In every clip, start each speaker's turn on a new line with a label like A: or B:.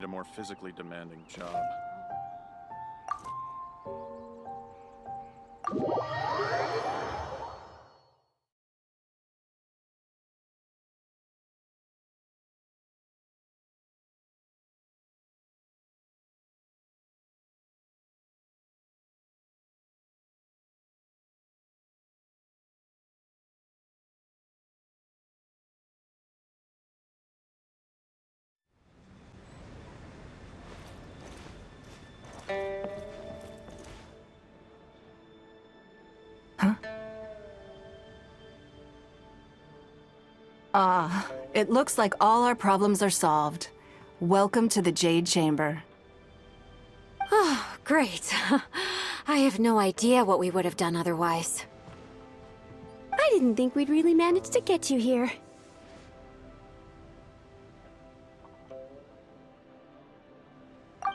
A: A more physically demanding job.
B: It looks like all our problems are solved. Welcome to the Jade Chamber.
C: Oh, great. I have no idea what we would have done otherwise.
D: I didn't think we'd really manage to get you here.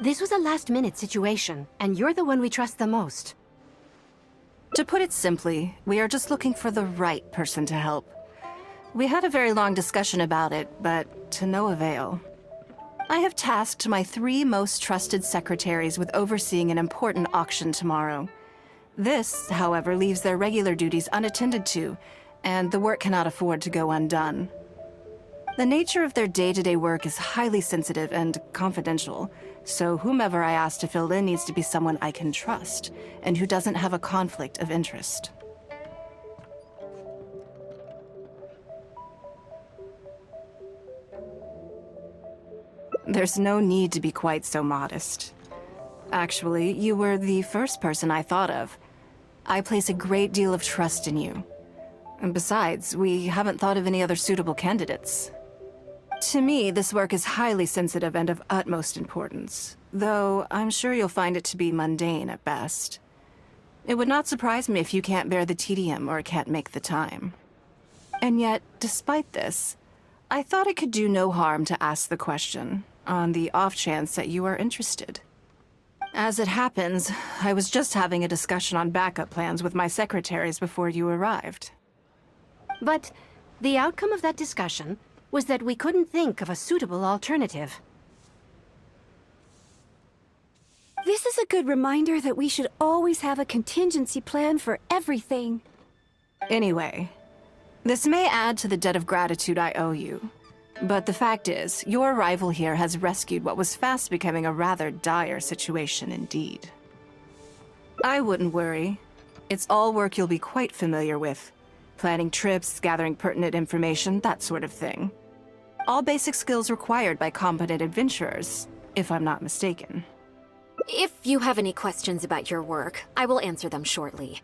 E: This was a last-minute situation, and you're the one we trust the most.
B: To put it simply, we are just looking for the right person to help. We had a very long discussion about it, but to no avail. I have tasked my 3 most trusted secretaries with overseeing an important auction tomorrow. This, however, leaves their regular duties unattended to, and the work cannot afford to go undone. The nature of their day-to-day work is highly sensitive and confidential, so whomever I ask to fill in needs to be someone I can trust, and who doesn't have a conflict of interest. There's no need to be quite so modest. Actually, you were the first person I thought of. I place a great deal of trust in you. And besides, we haven't thought of any other suitable candidates. To me, this work is highly sensitive and of utmost importance, though I'm sure you'll find it to be mundane at best. It would not surprise me if you can't bear the tedium or can't make the time. And yet, despite this, I thought it could do no harm to ask the question, on the off chance that you are interested. As it happens, I was just having a discussion on backup plans with my secretaries before you arrived.
E: But the outcome of that discussion was that we couldn't think of a suitable alternative.
D: This is a good reminder that we should always have a contingency plan for everything.
B: Anyway, this may add to the debt of gratitude I owe you. But the fact is, your arrival here has rescued what was fast becoming a rather dire situation indeed. I wouldn't worry. It's all work you'll be quite familiar with. Planning trips, gathering pertinent information, that sort of thing. All basic skills required by competent adventurers, if I'm not mistaken.
C: If you have any questions about your work, I will answer them shortly.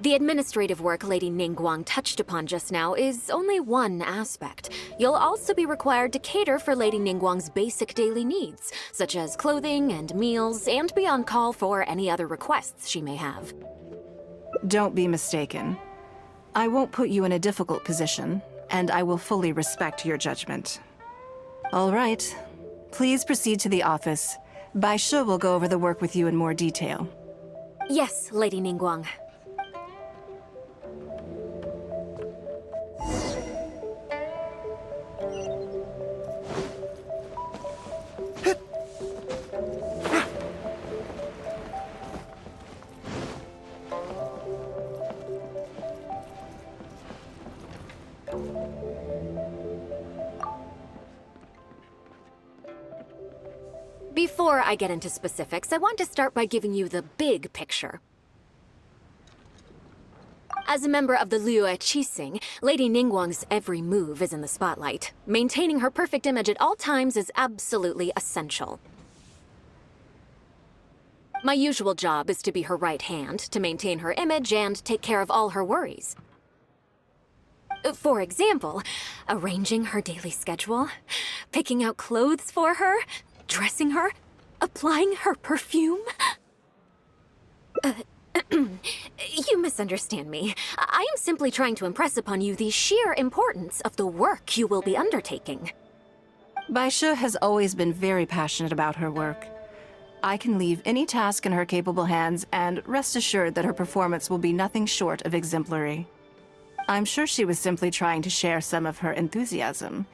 C: The administrative work Lady NINGGUANG touched upon just now is only one aspect. You'll also be required to cater for Lady NINGGUANG's basic daily needs, such as clothing and meals, and be on call for any other requests she may have.
B: Don't be mistaken. I won't put you in a difficult position, and I will fully respect your judgment. All right. Please proceed to the office. Bai Shi will go over the work with you in more detail.
C: Yes, Lady NINGGUANG. Before I get into specifics, I want to start by giving you the big picture. As a member of the Liyue Qixing, Lady NINGGUANG's every move is in the spotlight. Maintaining her perfect image at all times is absolutely essential. My usual job is to be her right hand, to maintain her image and take care of all her worries. For example, arranging her daily schedule, picking out clothes for her, dressing her, applying her perfume. You misunderstand me. I am simply trying to impress upon you the sheer importance of the work you will be undertaking.
B: Bai Shi has always been very passionate about her work. I can leave any task in her capable hands and rest assured that her performance will be nothing short of exemplary. I'm sure she was simply trying to share some of her enthusiasm.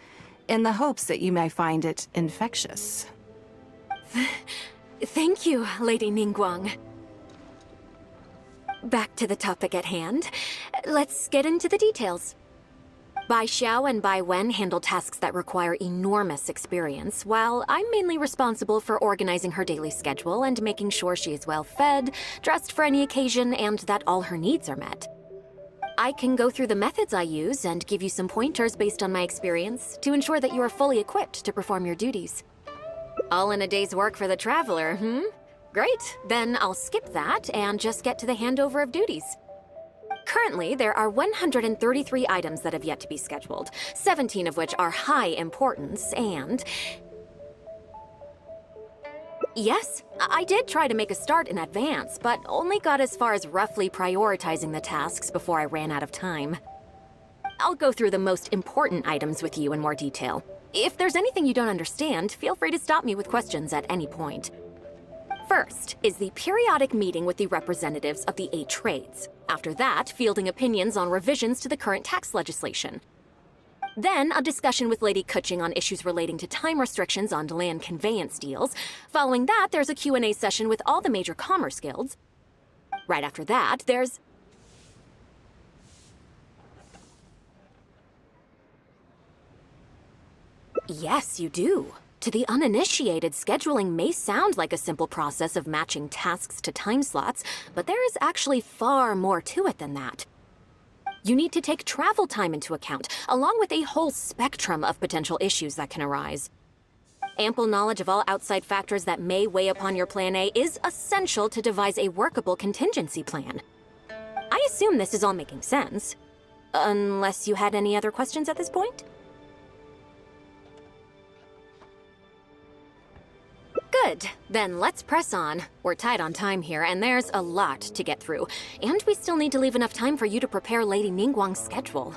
B: in the hopes that you may find it infectious.
C: Thank you, Lady Ningguang. Back to the topic at hand. Let's get into the details. Bai Xiao and Bai Wen handle tasks that require enormous experience, while I'm mainly responsible for organizing her daily schedule and making sure she is well fed, dressed for any occasion, and that all her needs are met. I can go through the methods I use and give you some pointers based on my experience to ensure that you are fully equipped to perform your duties. All in a day's work for the traveler, Great, then I'll skip that and just get to the handover of duties. Currently, there are 133 items that have yet to be scheduled, 17 of which are high importance, and... Yes, I did try to make a start in advance, but only got as far as roughly prioritizing the tasks before I ran out of time. I'll go through the most important items with you in more detail. If there's anything you don't understand, feel free to stop me with questions at any point. First is the periodic meeting with the representatives of the 8 trades. After that, fielding opinions on revisions to the current tax legislation. Then, a discussion with Lady Kuching on issues relating to time restrictions on land conveyance deals. Following that, there's a Q&A session with all the major commerce guilds. Right after that, there's... Yes, you do. To the uninitiated, scheduling may sound like a simple process of matching tasks to time slots, but there is actually far more to it than that. You need to take travel time into account, along with a whole spectrum of potential issues that can arise. Ample knowledge of all outside factors that may weigh upon your Plan A is essential to devise a workable contingency plan. I assume this is all making sense. Unless you had any other questions at this point? Good. Then let's press on. We're tight on time here, and there's a lot to get through. And we still need to leave enough time for you to prepare Lady Ningguang's schedule.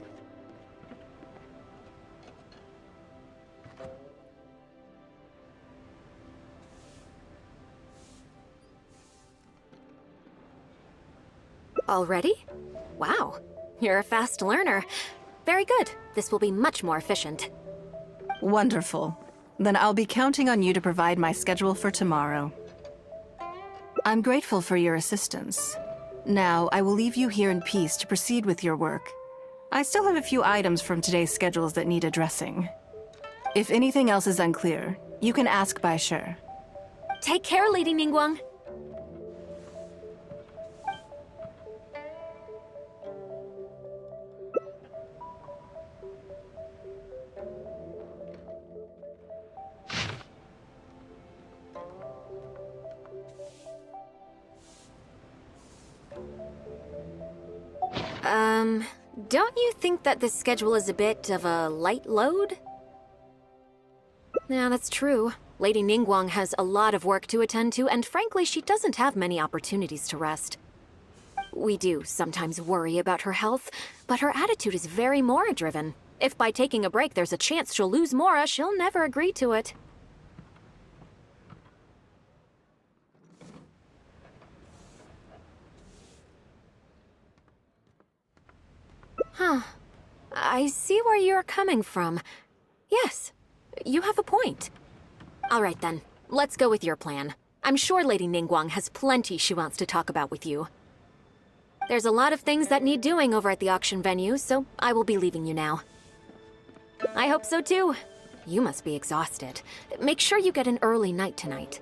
C: Already? Wow. You're a fast learner. Very good. This will be much more efficient.
B: Wonderful. Then I'll be counting on you to provide my schedule for tomorrow. I'm grateful for your assistance. Now, I will leave you here in peace to proceed with your work. I still have a few items from today's schedules that need addressing. If anything else is unclear, you can ask Bai Shi.
C: Take care, Lady Ningguang. Don't you think that this schedule is a bit of a light load? Yeah, that's true. Lady Ningguang has a lot of work to attend to, and frankly, she doesn't have many opportunities to rest. We do sometimes worry about her health, but her attitude is very Mora-driven. If by taking a break there's a chance she'll lose Mora, she'll never agree to it. Huh. I see where you're coming from. Yes, you have a point. All right then, let's go with your plan. I'm sure Lady Ningguang has plenty she wants to talk about with you. There's a lot of things that need doing over at the auction venue, so I will be leaving you now. I hope so too. You must be exhausted. Make sure you get an early night tonight.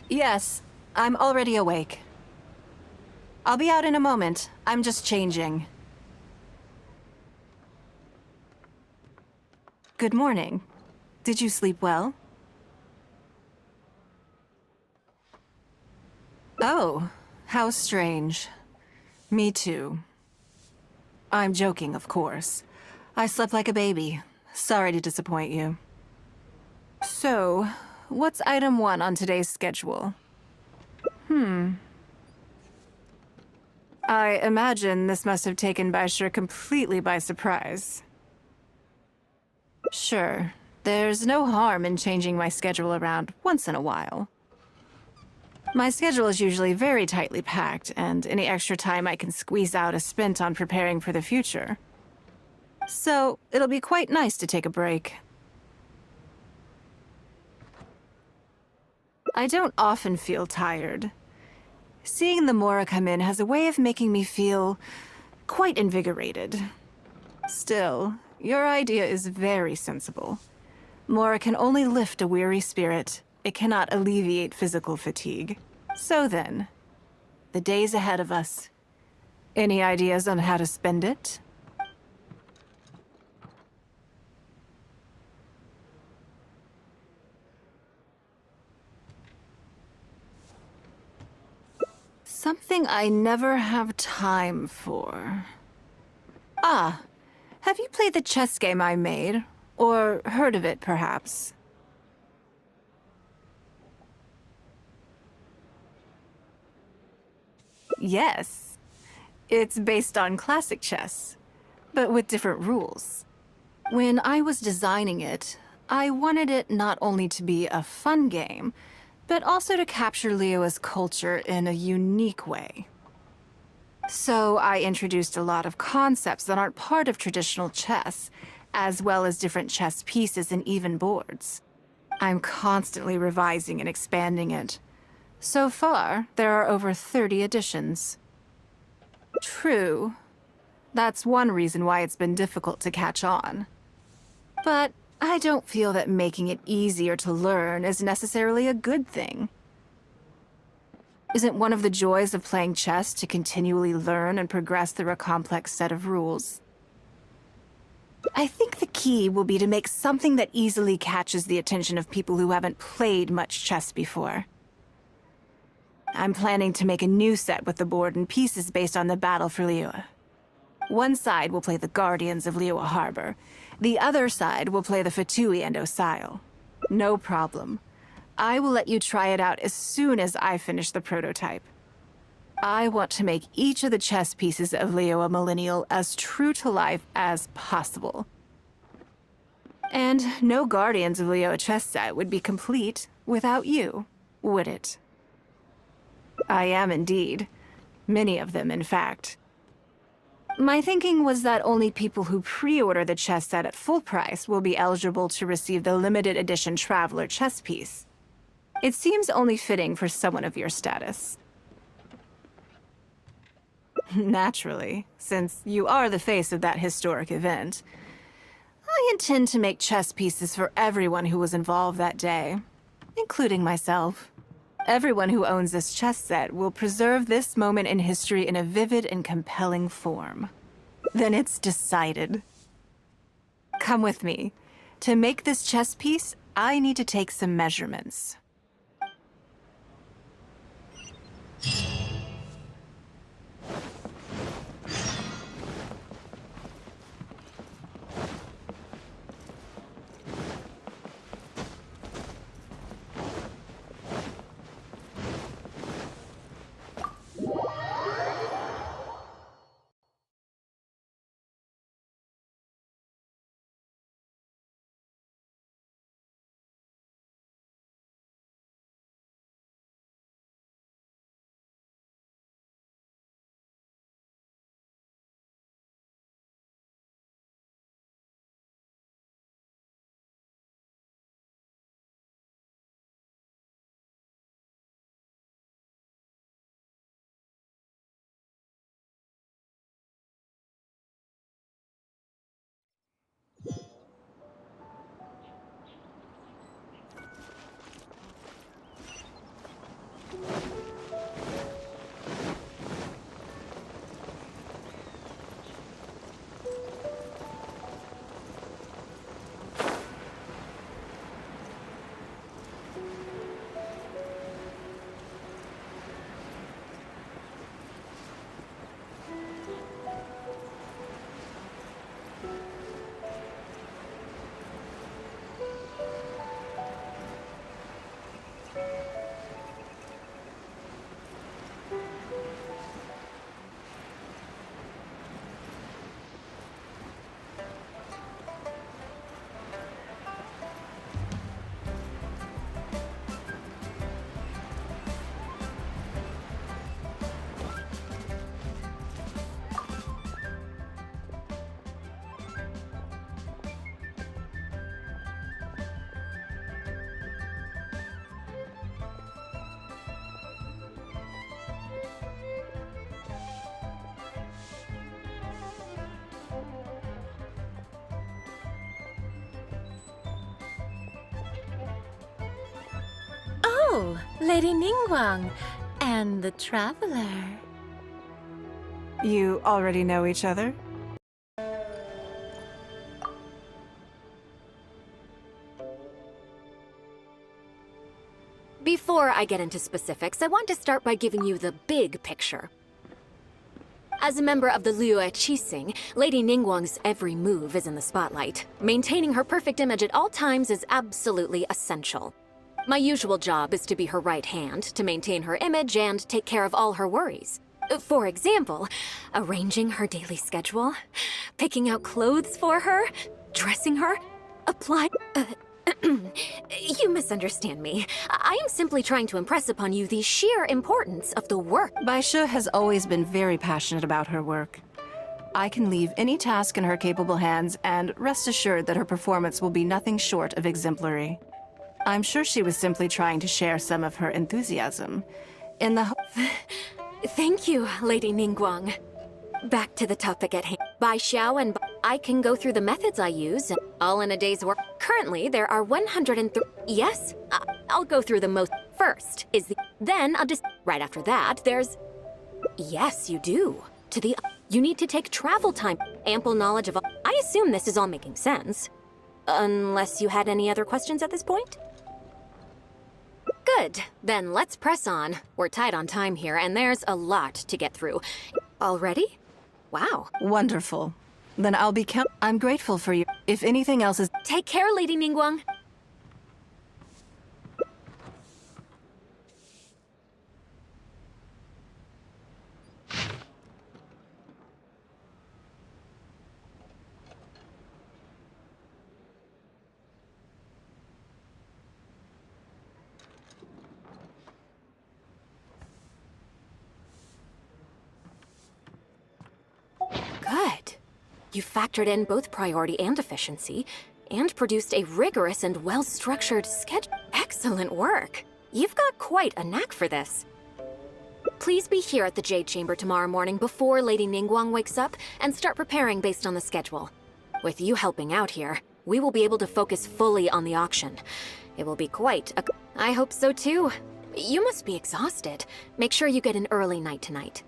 B: Yes, I'm already awake. I'll be out in a moment. I'm just changing. Good morning. Did you sleep well? Oh, how strange. Me too. I'm joking, of course. I slept like a baby. Sorry to disappoint you. So, what's item 1 on today's schedule? I imagine this must have taken Baishir completely by surprise. Sure, there's no harm in changing my schedule around once in a while. My schedule is usually very tightly packed, and any extra time I can squeeze out is spent on preparing for the future. So, it'll be quite nice to take a break. I don't often feel tired. Seeing the Mora come in has a way of making me feel quite invigorated. Still, your idea is very sensible. Mora can only lift a weary spirit. It cannot alleviate physical fatigue. So then, the days ahead of us. Any ideas on how to spend it? Something I never have time for. Ah, have you played the chess game I made? Or heard of it, perhaps? Yes. It's based on classic chess, but with different rules. When I was designing it, I wanted it not only to be a fun game, but also to capture Liyue's culture in a unique way. So I introduced a lot of concepts that aren't part of traditional chess, as well as different chess pieces and even boards. I'm constantly revising and expanding it. So far, there are over 30 editions. True. That's one reason why it's been difficult to catch on. But I don't feel that making it easier to learn is necessarily a good thing. Isn't one of the joys of playing chess to continually learn and progress through a complex set of rules? I think the key will be to make something that easily catches the attention of people who haven't played much chess before. I'm planning to make a new set with the board and pieces based on the battle for Liyue. One side will play the Guardians of Liyue Harbor. The other side will play the Fatui and Osile. No problem. I will let you try it out as soon as I finish the prototype. I want to make each of the chess pieces of Liyue Millennial as true to life as possible. And no Guardians of Liyue chess set would be complete without you, would it? I am indeed. Many of them, in fact. My thinking was that only people who pre-order the chess set at full price will be eligible to receive the limited edition Traveler chess piece. It seems only fitting for someone of your status. Naturally, since you are the face of that historic event. I intend to make chess pieces for everyone who was involved that day, including myself. Everyone who owns this chess set will preserve this moment in history in a vivid and compelling form. Then it's decided. Come with me. To make this chess piece, I need to take some measurements.
F: Oh, Lady NINGGUANG and the Traveler.
B: You already know each other?
C: Before I get into specifics, I want to start by giving you the big picture. As a member of the Liyue Qixing, Lady NINGGUANG's every move is in the spotlight. Maintaining her perfect image at all times is absolutely essential. My usual job is to be her right hand, to maintain her image and take care of all her worries. For example, arranging her daily schedule, picking out clothes for her, dressing her, You misunderstand me. I am simply trying to impress upon you the sheer importance of the work.
B: Baisha has always been very passionate about her work. I can leave any task in her capable hands and rest assured that her performance will be nothing short of exemplary. I'm sure she was simply trying to share some of her enthusiasm. In the
C: Thank you, Lady NINGGUANG. Back to the topic at hand. Bai Xiao and I can go through the methods I use, all in a day's work. Currently, there are 103. Yes, I'll go through the most. First is the. Then I'll just. Right after that, there's. Yes, you do. To the. You need to take travel time. Ample knowledge of. I assume this is all making sense. Unless you had any other questions at this point? Good. Then let's press on. We're tight on time here, and there's a lot to get through. Already? Wow.
B: Wonderful. Then I'll be I'm grateful for you. If anything else is...
C: Take care, Lady NINGGUANG. Good. You factored in both priority and efficiency, and produced a rigorous and well-structured schedule. Excellent work. You've got quite a knack for this. Please be here at the Jade Chamber tomorrow morning before Lady NINGGUANG wakes up and start preparing based on the schedule. With you helping out here, we will be able to focus fully on the auction. It will be quite a... I hope so too. You must be exhausted. Make sure you get an early night tonight.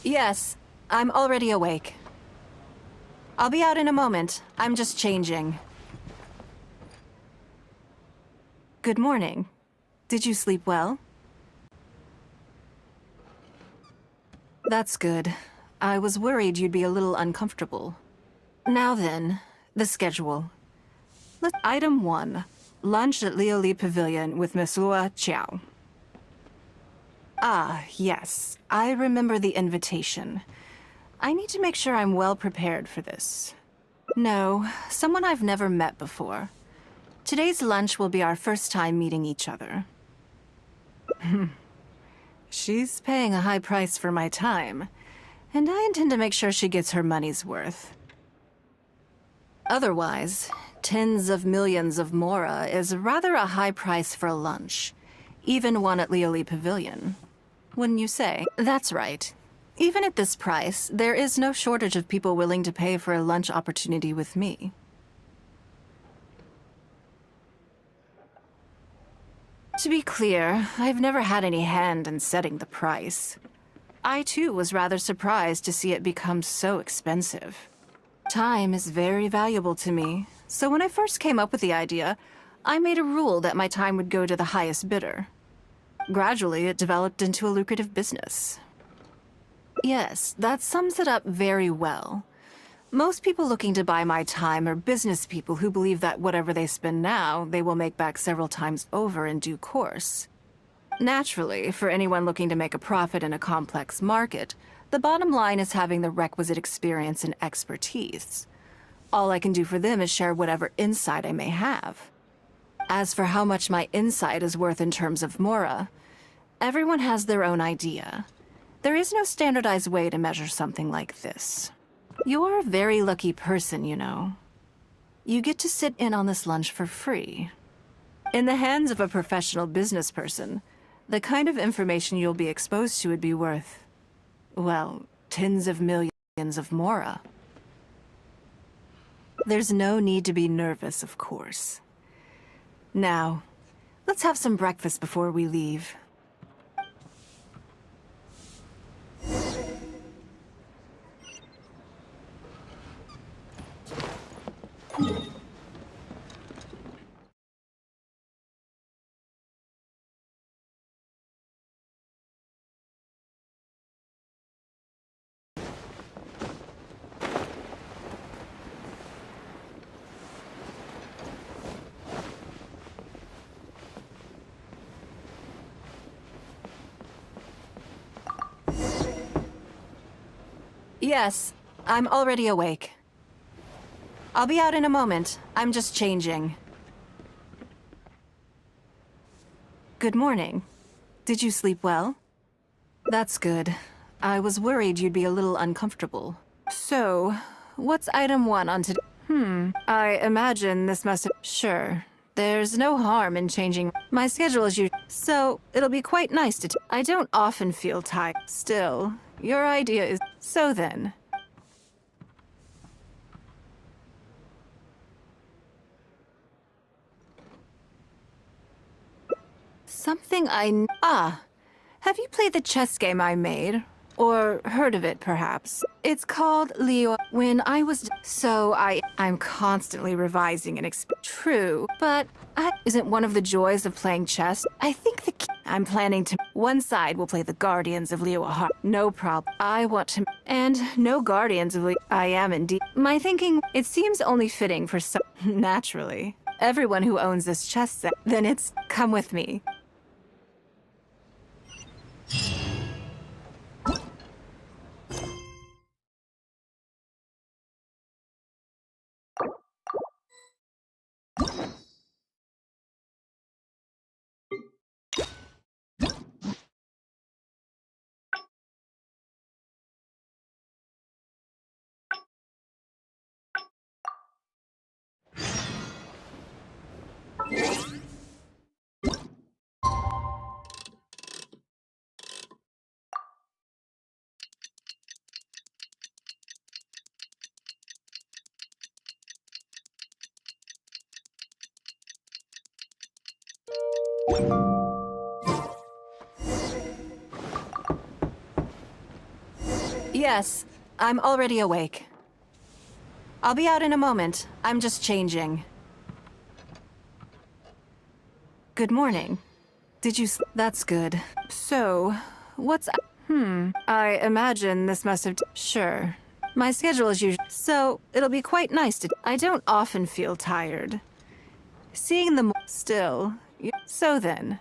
B: Yes, I'm already awake. I'll be out in a moment. I'm just changing. Good morning. Did you sleep well? That's good. I was worried you'd be a little uncomfortable. Now then, the schedule. Item 1. Lunch at Lioli Pavilion with Miss Lua Chiao. Ah, yes. I remember the invitation. I need to make sure I'm well prepared for this. No, someone I've never met before. Today's lunch will be our first time meeting each other. She's paying a high price for my time, and I intend to make sure she gets her money's worth. Otherwise, tens of millions of mora is rather a high price for a lunch, even one at Lioli Pavilion. Wouldn't you say? That's right. Even at this price, there is no shortage of people willing to pay for a lunch opportunity with me. To be clear, I've never had any hand in setting the price. I too was rather surprised to see it become so expensive. Time is very valuable to me, so when I first came up with the idea, I made a rule that my time would go to the highest bidder. Gradually, it developed into a lucrative business. Yes, that sums it up very well. Most people looking to buy my time are business people who believe that whatever they spend now, they will make back several times over in due course. Naturally, for anyone looking to make a profit in a complex market, the bottom line is having the requisite experience and expertise. All I can do for them is share whatever insight I may have. As for how much my insight is worth in terms of Mora, everyone has their own idea. There is no standardized way to measure something like this. You're a very lucky person, you know. You get to sit in on this lunch for free. In the hands of a professional business person, the kind of information you'll be exposed to would be worth, well, tens of millions of Mora. There's no need to be nervous, of course. Now, let's have some breakfast before we leave. Yes, I'm already awake. I'll be out in a moment. I'm just changing. Good morning. Did you sleep well? That's good. I was worried you'd be a little uncomfortable. So, what's item 1 on today? I imagine this must have... Sure. There's no harm in changing my schedule as you... So, it'll be quite nice to... I don't often feel tired. Still, your idea is... So then... Something have you played the chess game I made? Or heard of it, perhaps? It's called Leo. When I was... So I'm constantly revising and True, but isn't one of the joys of playing chess? I think I'm planning to... One side will play the Guardians of Leo Heart. No problem. I want to... And no Guardians of Leo... I am indeed... My thinking... It seems only fitting for some... Naturally. Everyone who owns this chess set... Then it's... Come with me. Yes, I'm already awake. I'll be out in a moment. I'm just changing. Good morning. Did you That's good. So, what's... I imagine this must have... Sure. My schedule is usually... So, it'll be quite nice to... I don't often feel tired. Seeing them... Still... So then...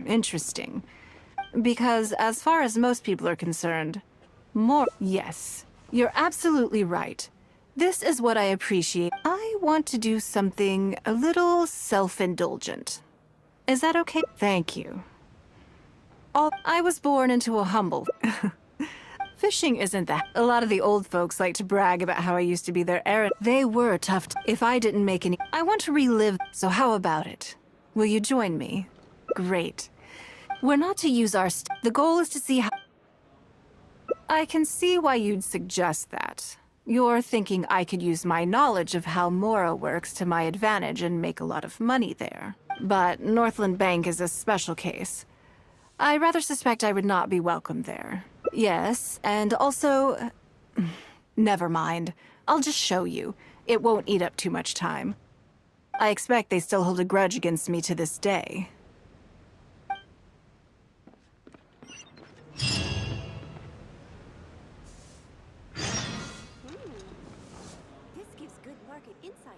B: Interesting. Because as far as most people are concerned, Yes, you're absolutely right. This is what I appreciate. I want to do something a little self-indulgent. Is that okay? Thank you. I was born into a humble... Fishing isn't that. A lot of the old folks like to brag about how I used to be their errand. They were tough. If I didn't make any... I want to relive... So how about it? Will you join me? Great. We're not to use our the goal is to see how... I can see why you'd suggest that. You're thinking I could use my knowledge of how Mora works to my advantage and make a lot of money there. But Northland Bank is a special case. I rather suspect I would not be welcome there. Yes, and also... Never mind. I'll just show you. It won't eat up too much time. I expect they still hold a grudge against me to this day.
D: This gives good market insight.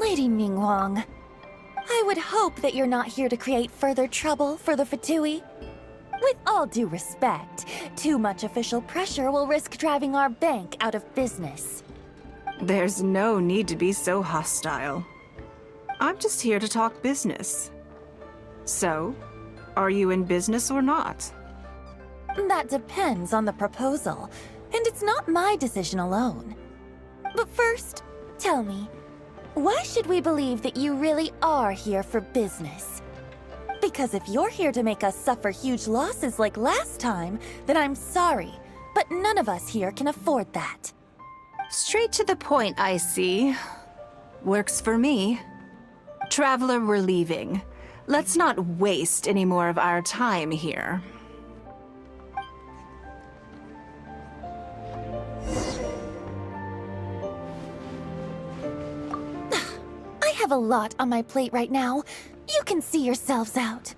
F: Lady Ningguang, I would hope that you're not here to create further trouble for the Fatui. With all due respect, too much official pressure will risk driving our bank out of business.
B: There's no need to be so hostile. I'm just here to talk business. So, are you in business or not?
F: That depends on the proposal, and it's not my decision alone. But first, tell me, why should we believe that you really are here for business? Because if you're here to make us suffer huge losses like last time, then I'm sorry, but none of us here can afford that.
B: Straight to the point, I see. Works for me. Traveler, we're leaving. Let's not waste any more of our time here.
F: I have a lot on my plate right now. You can see yourselves out.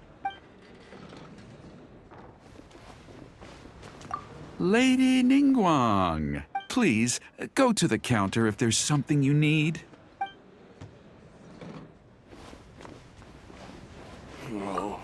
G: Lady NINGGUANG, please, go to the counter if there's something you need.
A: Oh.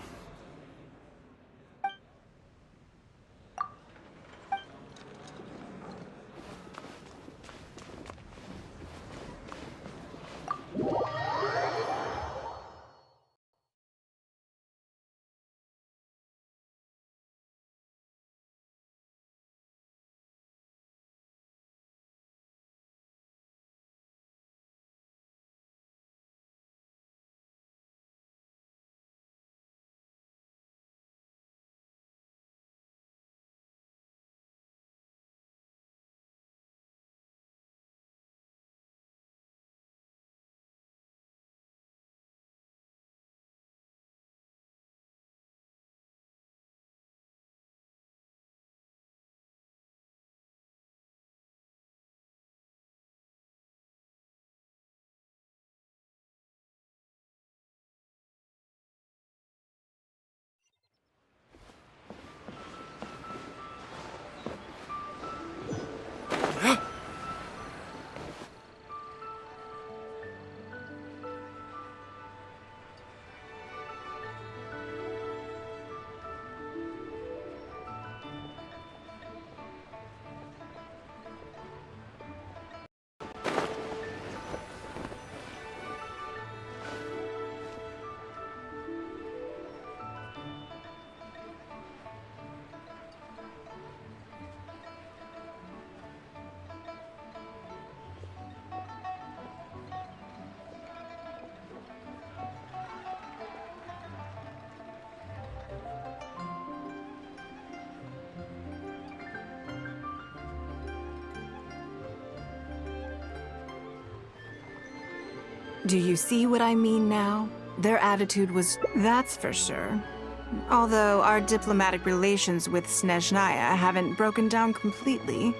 B: Do you see what I mean now? Their attitude was, that's for sure. Although our diplomatic relations with Snezhnaya haven't broken down completely.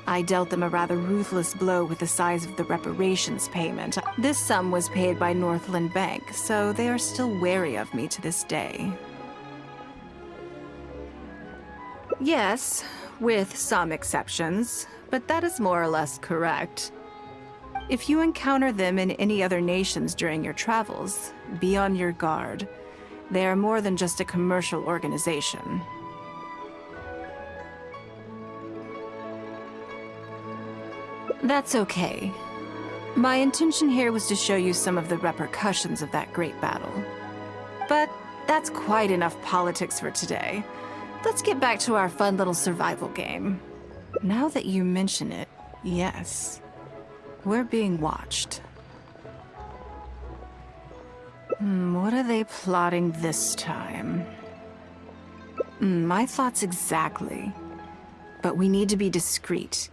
B: I dealt them a rather ruthless blow with the size of the reparations payment. This sum was paid by Northland Bank, so they are still wary of me to this day. Yes, with some exceptions, but that is more or less correct. If you encounter them in any other nations during your travels, be on your guard. They are more than just a commercial organization. That's okay. My intention here was to show you some of the repercussions of that great battle. But that's quite enough politics for today. Let's get back to our fun little survival game. Now that you mention it, yes. We're being watched. What are they plotting this time? My thoughts exactly. But we need to be discreet.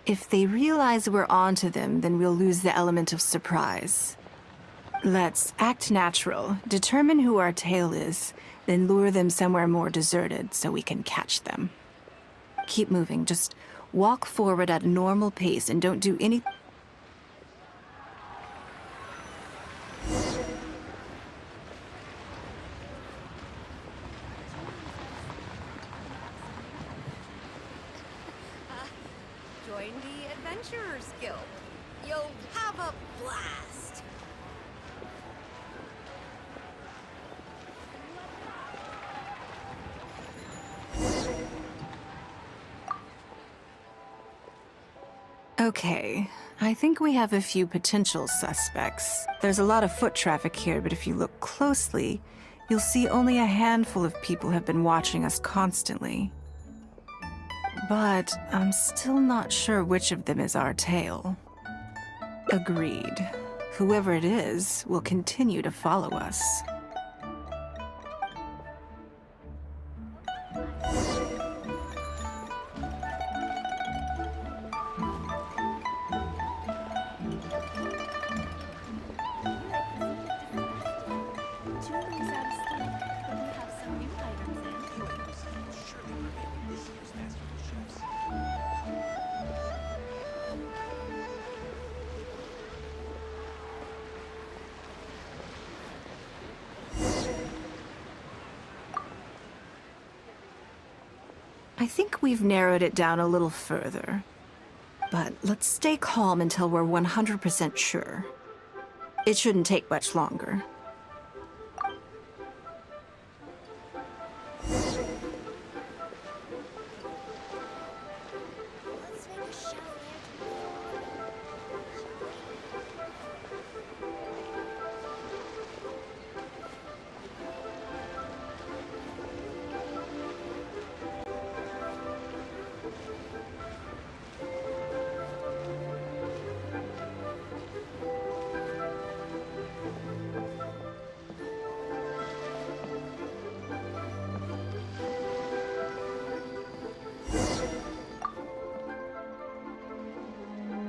B: If they realize we're onto them, then we'll lose the element of surprise. Let's act natural, determine who our tail is, then lure them somewhere more deserted so we can catch them. Keep moving, just walk forward at a normal pace and don't do any...
H: Join the Adventurers Guild. You'll have a blast.
B: Okay, I think we have a few potential suspects. There's a lot of foot traffic here, but if you look closely, you'll see only a handful of people have been watching us constantly. But I'm still not sure which of them is our tail. Agreed. Whoever it is will continue to follow us. I think we've narrowed it down a little further. But let's stay calm until we're 100% sure. It shouldn't take much longer.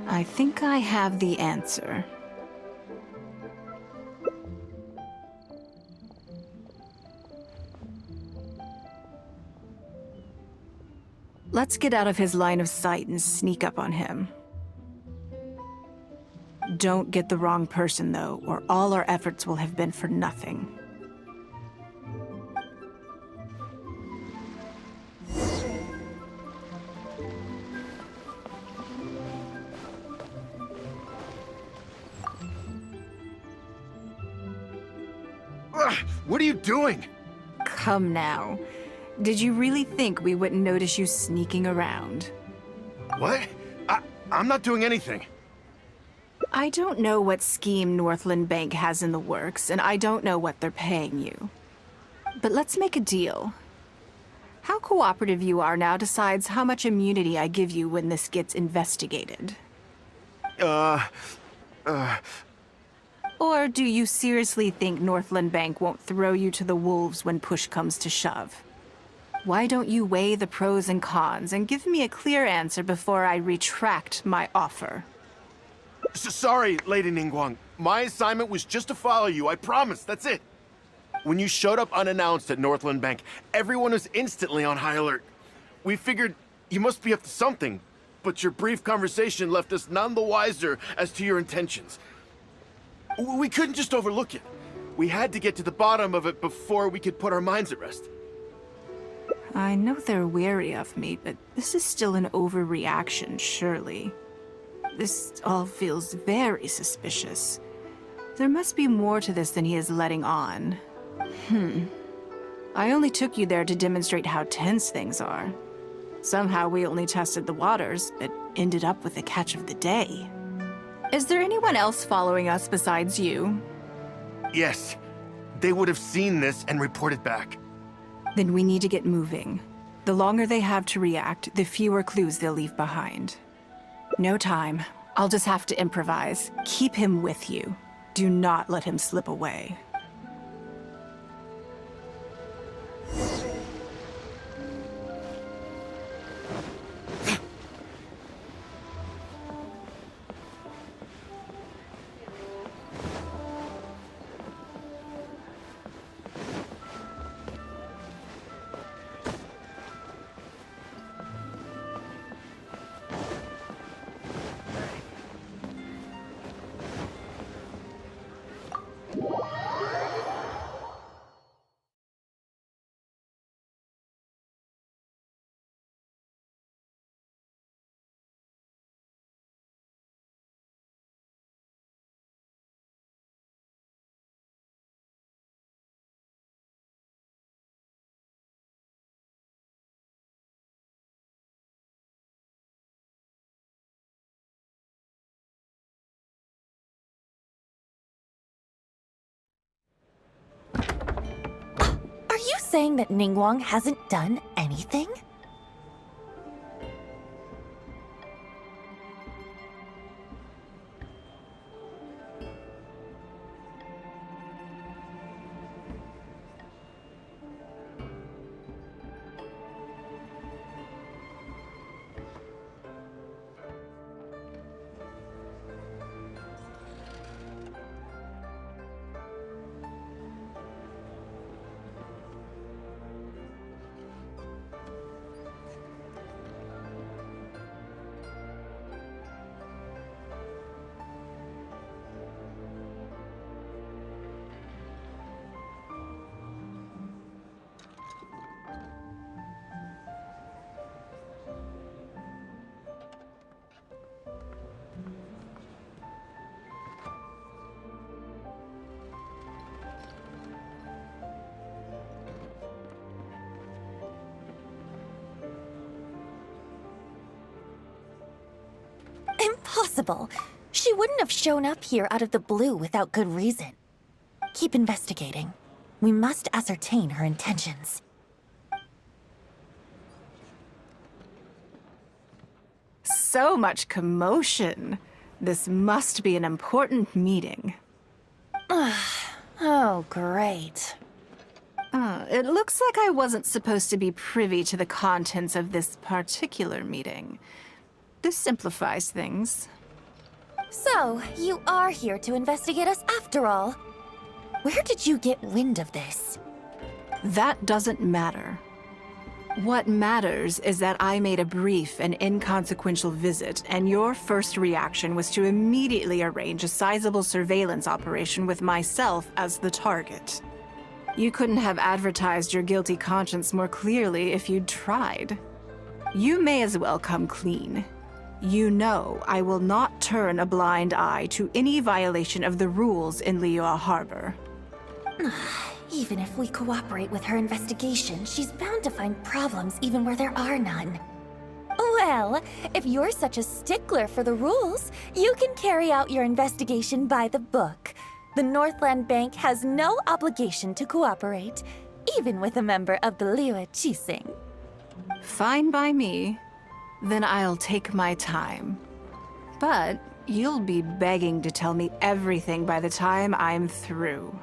B: I think I have the answer. Let's get out of his line of sight and sneak up on him. Don't get the wrong person, though, or all our efforts will have been for nothing.
I: What are you doing?
B: Come now. Did you really think we wouldn't notice you sneaking around?
I: What? I'm not doing anything.
B: I don't know what scheme Northland Bank has in the works, and I don't know what they're paying you. But let's make a deal. How cooperative you are now decides how much immunity I give you when this gets investigated. Or do you seriously think Northland Bank won't throw you to the wolves when push comes to shove? Why don't you weigh the pros and cons and give me a clear answer before I retract my offer?
I: Sorry, Lady Ningguang. My assignment was just to follow you, I promise, that's it. When you showed up unannounced at Northland Bank, everyone was instantly on high alert. We figured you must be up to something, but your brief conversation left us none the wiser as to your intentions. We couldn't just overlook it. We had to get to the bottom of it before we could put our minds at rest.
B: I know they're wary of me, but this is still an overreaction, surely. This all feels very suspicious. There must be more to this than he is letting on. I only took you there to demonstrate how tense things are. Somehow we only tested the waters, but ended up with the catch of the day. Is there anyone else following us besides you?
I: Yes. They would have seen this and reported back.
B: Then we need to get moving. The longer they have to react, the fewer clues they'll leave behind. No time. I'll just have to improvise. Keep him with you. Do not let him slip away.
F: Are you saying that Ningguang hasn't done anything? Impossible! She wouldn't have shown up here out of the blue without good reason. Keep investigating. We must ascertain her intentions.
B: So much commotion. This must be an important meeting.
F: Oh, great.
B: It looks like I wasn't supposed to be privy to the contents of this particular meeting. This simplifies things.
F: So, you are here to investigate us after all. Where did you get wind of this?
B: That doesn't matter. What matters is that I made a brief and inconsequential visit, and your first reaction was to immediately arrange a sizable surveillance operation with myself as the target. You couldn't have advertised your guilty conscience more clearly if you'd tried. You may as well come clean. You know I will not turn a blind eye to any violation of the rules in Liyue Harbor.
F: Even if we cooperate with her investigation, she's bound to find problems even where there are none. Well, if you're such a stickler for the rules, you can carry out your investigation by the book. The Northland Bank has no obligation to cooperate, even with a member of the Liyue Qixing.
B: Fine by me. Then I'll take my time. But you'll be begging to tell me everything by the time I'm through.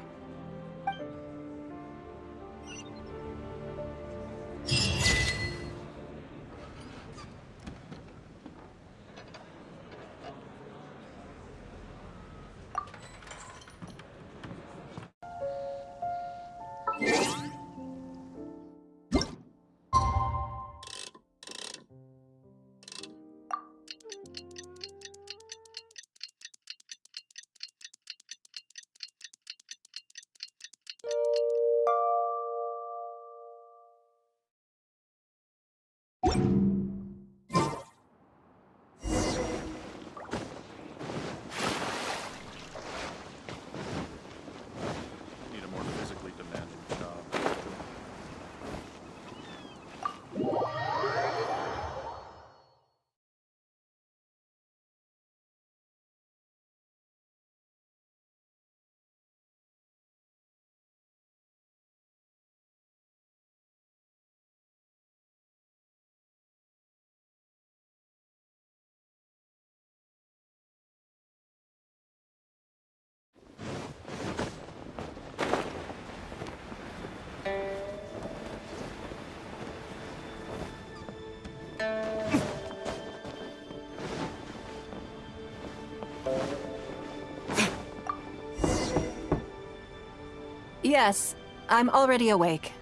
B: Yes, I'm already awake.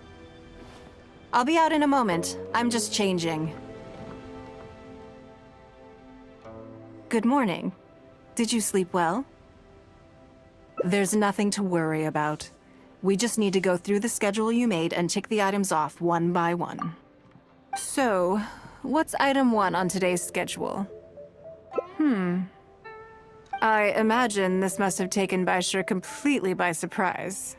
B: I'll be out in a moment. I'm just changing. Good morning. Did you sleep well? There's nothing to worry about. We just need to go through the schedule you made and tick the items off one by one. So, what's item 1 on today's schedule? I imagine this must have taken Baishir completely by surprise.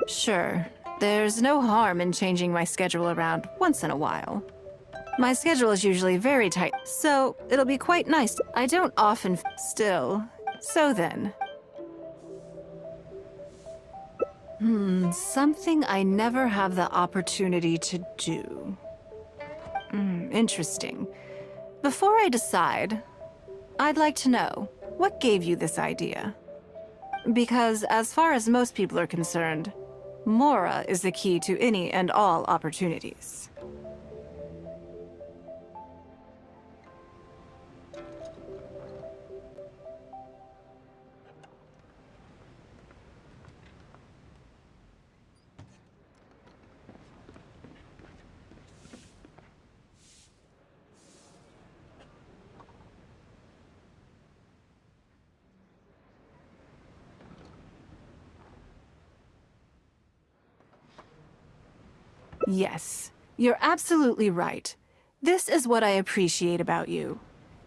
B: Sure, there's no harm in changing my schedule around once in a while. My schedule is usually very tight, so it'll be quite nice. I don't often still. So then. Something I never have the opportunity to do. Interesting. Before I decide, I'd like to know, what gave you this idea? Because as far as most people are concerned, Mora is the key to any and all opportunities. Yes, you're absolutely right. This is what I appreciate about you.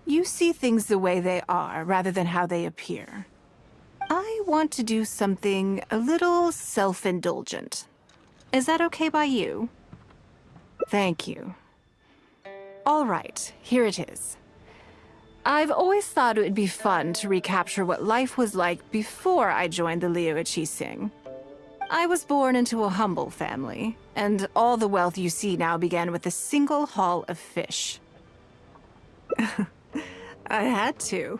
B: You see things the way they are, rather than how they appear. I want to do something a little self-indulgent. Is that okay by you? Thank you. All right, here it is. I've always thought it would be fun to recapture what life was like before I joined the Liuichi Sing. I was born into a humble family, and all the wealth you see now began with a single haul of fish. I had to.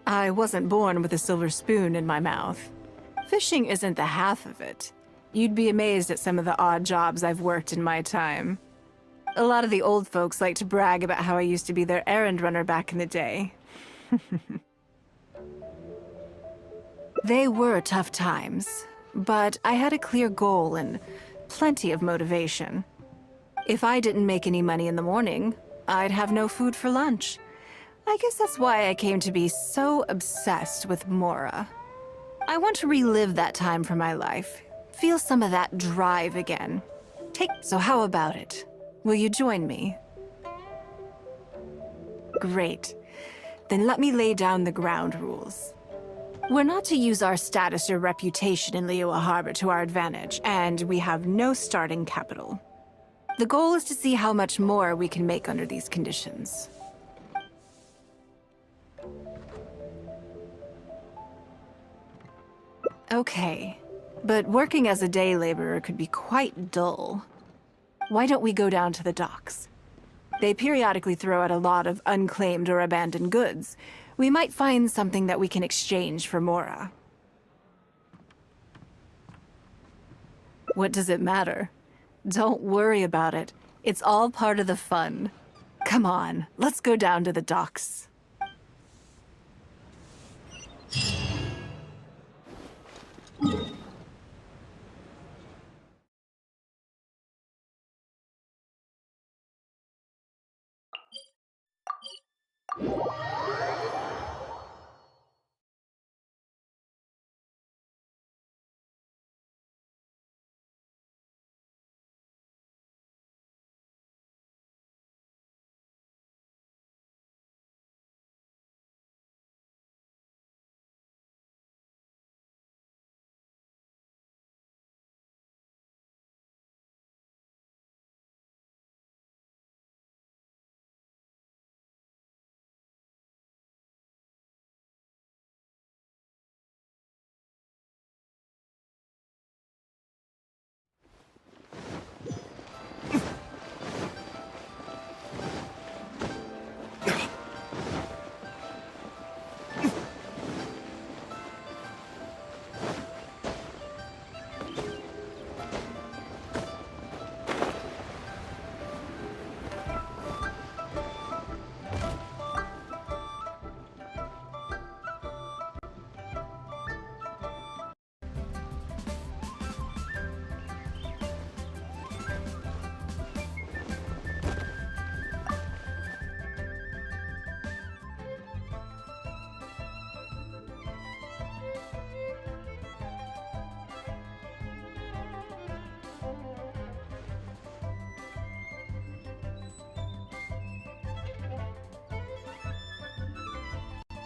B: I wasn't born with a silver spoon in my mouth. Fishing isn't the half of it. You'd be amazed at some of the odd jobs I've worked in my time. A lot of the old folks like to brag about how I used to be their errand runner back in the day. They were tough times. But I had a clear goal and plenty of motivation. If I didn't make any money in the morning, I'd have no food for lunch. I guess that's why I came to be so obsessed with Mora. I want to relive that time for my life, feel some of that drive again. So how about it? Will you join me? Great. Then let me lay down the ground rules. We're not to use our status or reputation in Liyue Harbor to our advantage, and we have no starting capital. The goal is to see how much more we can make under these conditions. Okay, but working as a day laborer could be quite dull. Why don't we go down to the docks? They periodically throw out a lot of unclaimed or abandoned goods. We might find something that we can exchange for Mora. What does it matter? Don't worry about it. It's all part of the fun. Come on, let's go down to the docks.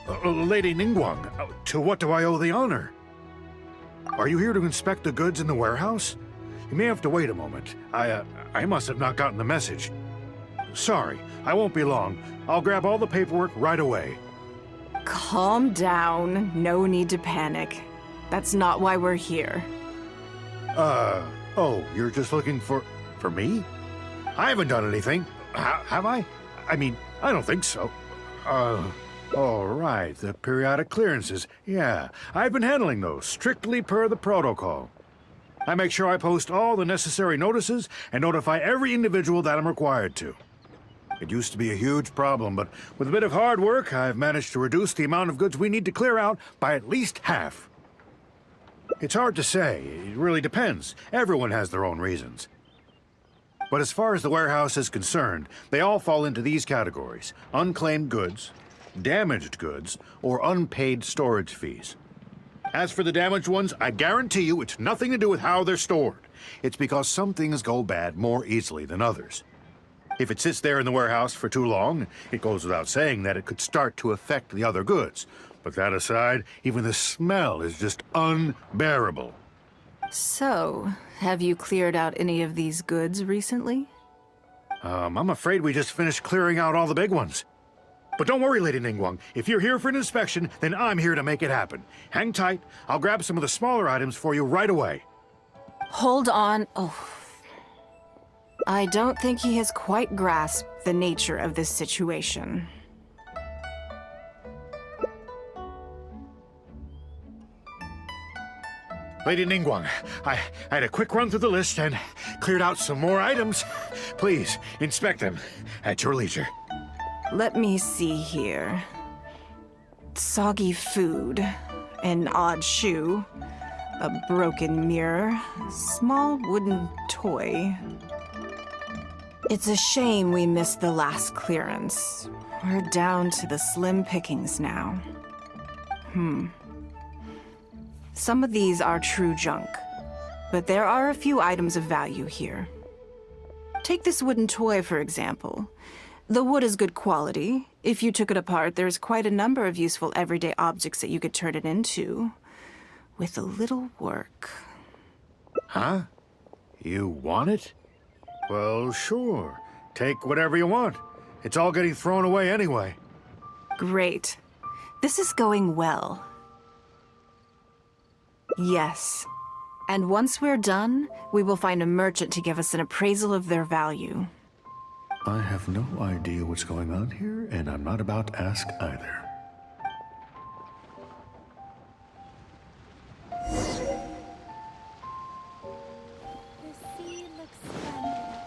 J: Lady Ningguang, to what do I owe the honor? Are you here to inspect the goods in the warehouse? You may have to wait a moment. I must have not gotten the message. Sorry, I won't be long. I'll grab all the paperwork right away.
B: Calm down. No need to panic. That's not why we're here.
J: Oh, you're just looking for me? I haven't done anything. Have I? I mean, I don't think so. All right, the periodic clearances. Yeah, I've been handling those, strictly per the protocol. I make sure I post all the necessary notices and notify every individual that I'm required to. It used to be a huge problem, but with a bit of hard work, I've managed to reduce the amount of goods we need to clear out by at least half. It's hard to say. It really depends. Everyone has their own reasons. But as far as the warehouse is concerned, they all fall into these categories: unclaimed goods, damaged goods, or unpaid storage fees. As for the damaged ones, I guarantee you it's nothing to do with how they're stored. It's because some things go bad more easily than others. If it sits there in the warehouse for too long, it goes without saying that it could start to affect the other goods. But that aside, even the smell is just unbearable.
B: So, have you cleared out any of these goods recently?
J: I'm afraid we just finished clearing out all the big ones. But don't worry, Lady Ningguang. If you're here for an inspection, then I'm here to make it happen. Hang tight. I'll grab some of the smaller items for you right away.
B: Hold on. Oh. I don't think he has quite grasped the nature of this situation.
J: Lady Ningguang, I had a quick run through the list and cleared out some more items. Please, inspect them at your leisure.
B: Let me see here. Soggy food, an odd shoe, a broken mirror, small wooden toy. It's a shame we missed the last clearance. We're down to the slim pickings now. Some of these are true junk, but there are a few items of value here. Take this wooden toy, for example. The wood is good quality. If you took it apart, there's quite a number of useful everyday objects that you could turn it into, with a little work.
J: Huh? You want it? Well, sure. Take whatever you want. It's all getting thrown away anyway.
B: Great. This is going well. Yes. And once we're done, we will find a merchant to give us an appraisal of their value.
J: I have no idea what's going on here, and I'm not about to ask either.
F: The sea looks splendid,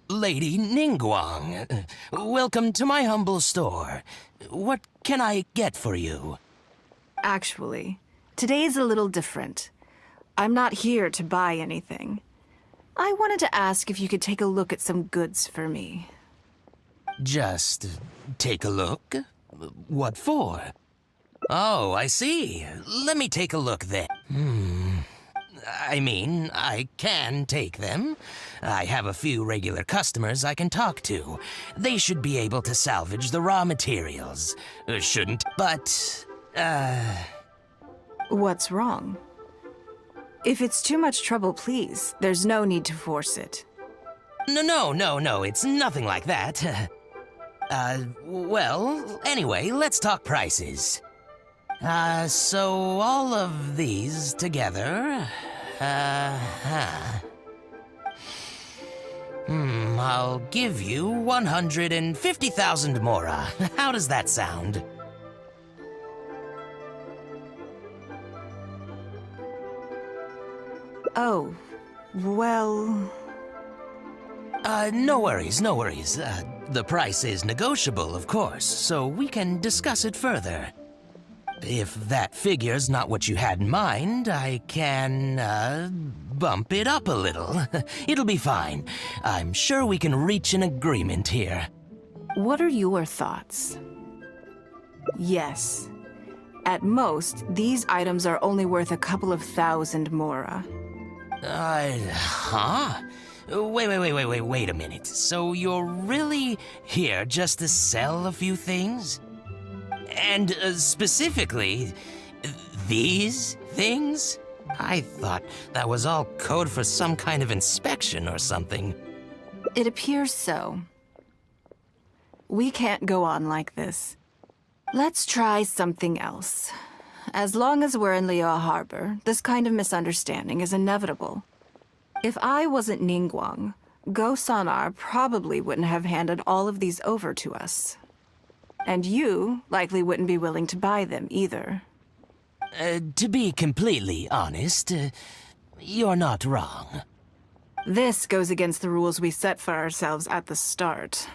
K: Lady Ningguang, welcome to my humble store. What can I get for you?
B: Actually, today's a little different. I'm not here to buy anything. I wanted to ask if you could take a look at some goods for me.
K: Just take a look? What for? Oh, I see. Let me take a look then. I mean, I can take them. I have a few regular customers I can talk to. They should be able to salvage the raw materials. Shouldn't, but,
B: What's wrong? If it's too much trouble, please. There's no need to force it.
K: No, it's nothing like that. Well, anyway, let's talk prices. So all of these together, I'll give you 150,000 mora. How does that sound?
B: Oh, well...
K: No worries. The price is negotiable, of course, so we can discuss it further. If that figure's not what you had in mind, I can, bump it up a little. It'll be fine. I'm sure we can reach an agreement here.
B: What are your thoughts? Yes. At most, these items are only worth a couple of thousand mora.
K: Huh? Wait a minute. So you're really here just to sell a few things? And specifically, these things? I thought that was all code for some kind of inspection or something.
B: It appears so. We can't go on like this. Let's try something else. As long as we're in Liyue Harbor, this kind of misunderstanding is inevitable. If I wasn't NINGGUANG, Go-Sonar probably wouldn't have handed all of these over to us. And you likely wouldn't be willing to buy them either.
K: To be completely honest, you're not wrong.
B: This goes against the rules we set for ourselves at the start.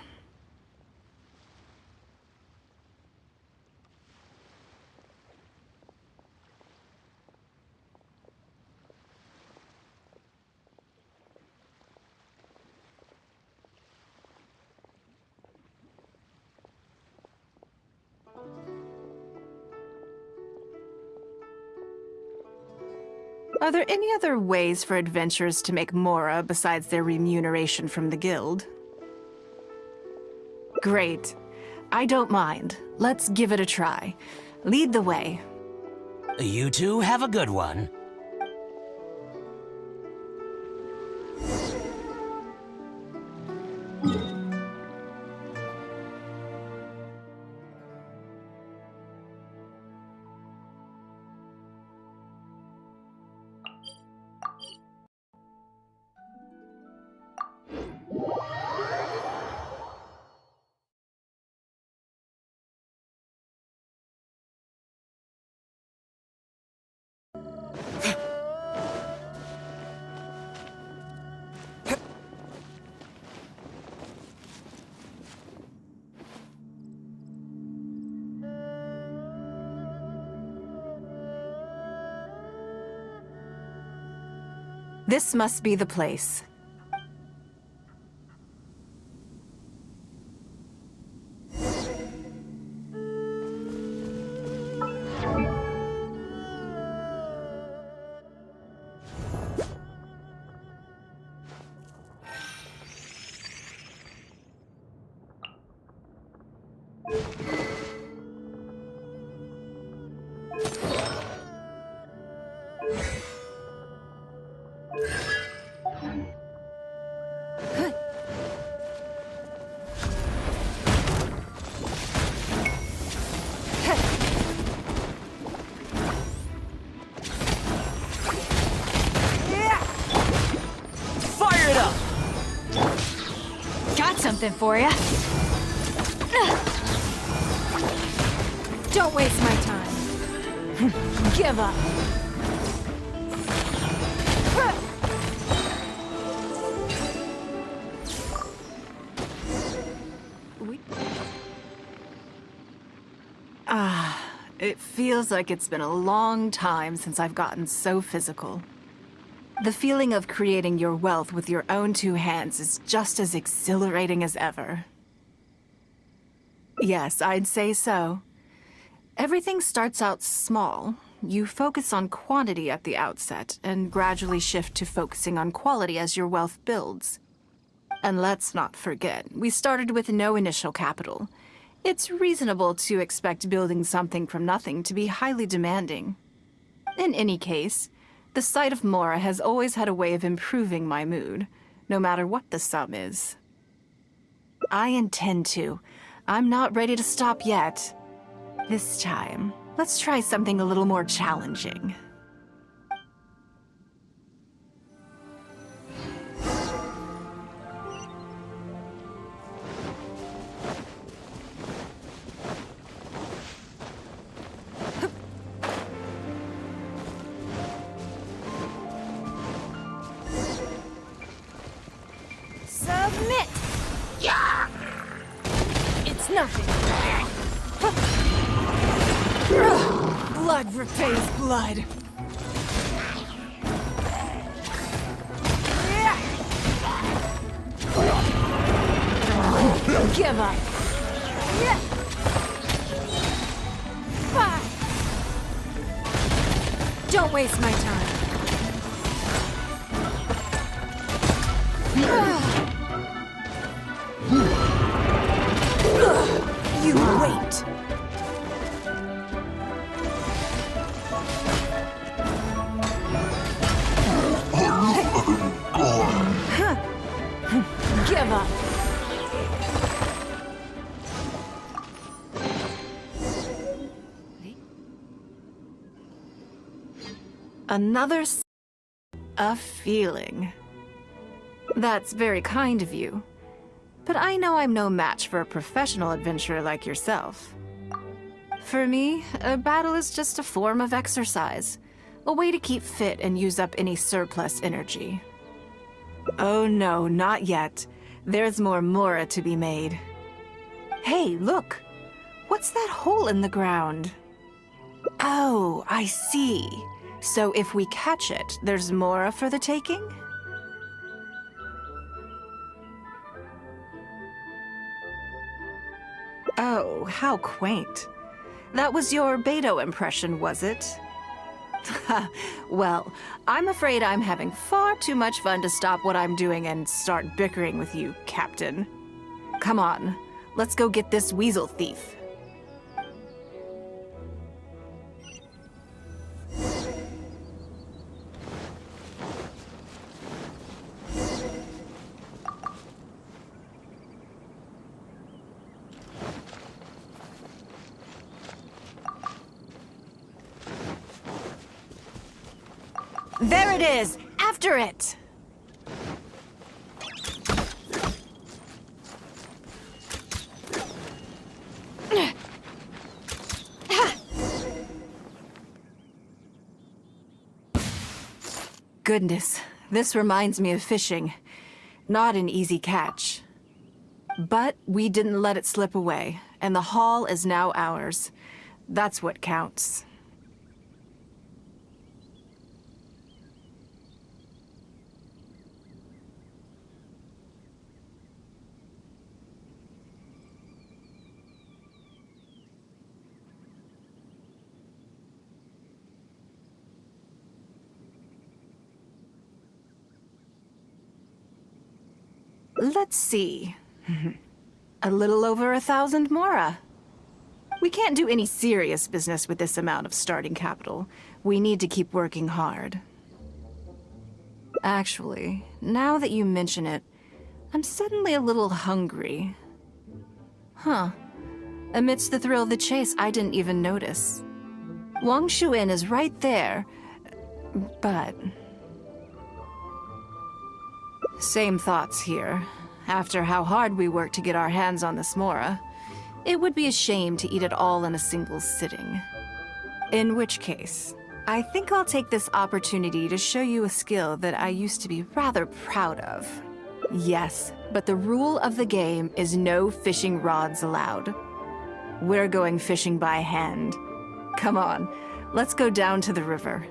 B: Are there any other ways for adventurers to make mora besides their remuneration from the guild? Great. I don't mind. Let's give it a try. Lead the way.
K: You two have a good one.
B: This must be the place.
H: Something for ya. Don't waste my time. Give up.
B: It feels like it's been a long time since I've gotten so physical. The feeling of creating your wealth with your own two hands is just as exhilarating as ever. Yes, I'd say so. Everything starts out small. You focus on quantity at the outset, and gradually shift to focusing on quality as your wealth builds. And let's not forget, we started with no initial capital. It's reasonable to expect building something from nothing to be highly demanding. In any case, The sight of Mora has always had a way of improving my mood, no matter what the sum is. I intend to. I'm not ready to stop yet. This time, let's try something a little more challenging.
H: Submit! Yeah! It's nothing. Blood repays blood. Give up. Don't waste my time. You wait. Give up.
B: A feeling. That's very kind of you. But I know I'm no match for a professional adventurer like yourself. For me, a battle is just a form of exercise. A way to keep fit and use up any surplus energy. Oh no, not yet. There's more Mora to be made. Hey, look! What's that hole in the ground? Oh, I see. So if we catch it, there's Mora for the taking? Oh, how quaint. That was your Beto impression, was it? Well, I'm afraid I'm having far too much fun to stop what I'm doing and start bickering with you, Captain. Come on, let's go get this weasel thief. There it is! After it! Goodness, this reminds me of fishing. Not an easy catch. But we didn't let it slip away, and the haul is now ours. That's what counts. Let's see. A little over 1,000 Mora. We can't do any serious business with this amount of starting capital. We need to keep working hard. Actually, now that you mention it, I'm suddenly a little hungry. Huh. Amidst the thrill of the chase, I didn't even notice. Wangshu Inn is right there, but... Same thoughts here. After how hard we worked to get our hands on this Mora, it would be a shame to eat it all in a single sitting. In which case, I think I'll take this opportunity to show you a skill that I used to be rather proud of. Yes, but the rule of the game is no fishing rods allowed. We're going fishing by hand. Come on, let's go down to the river.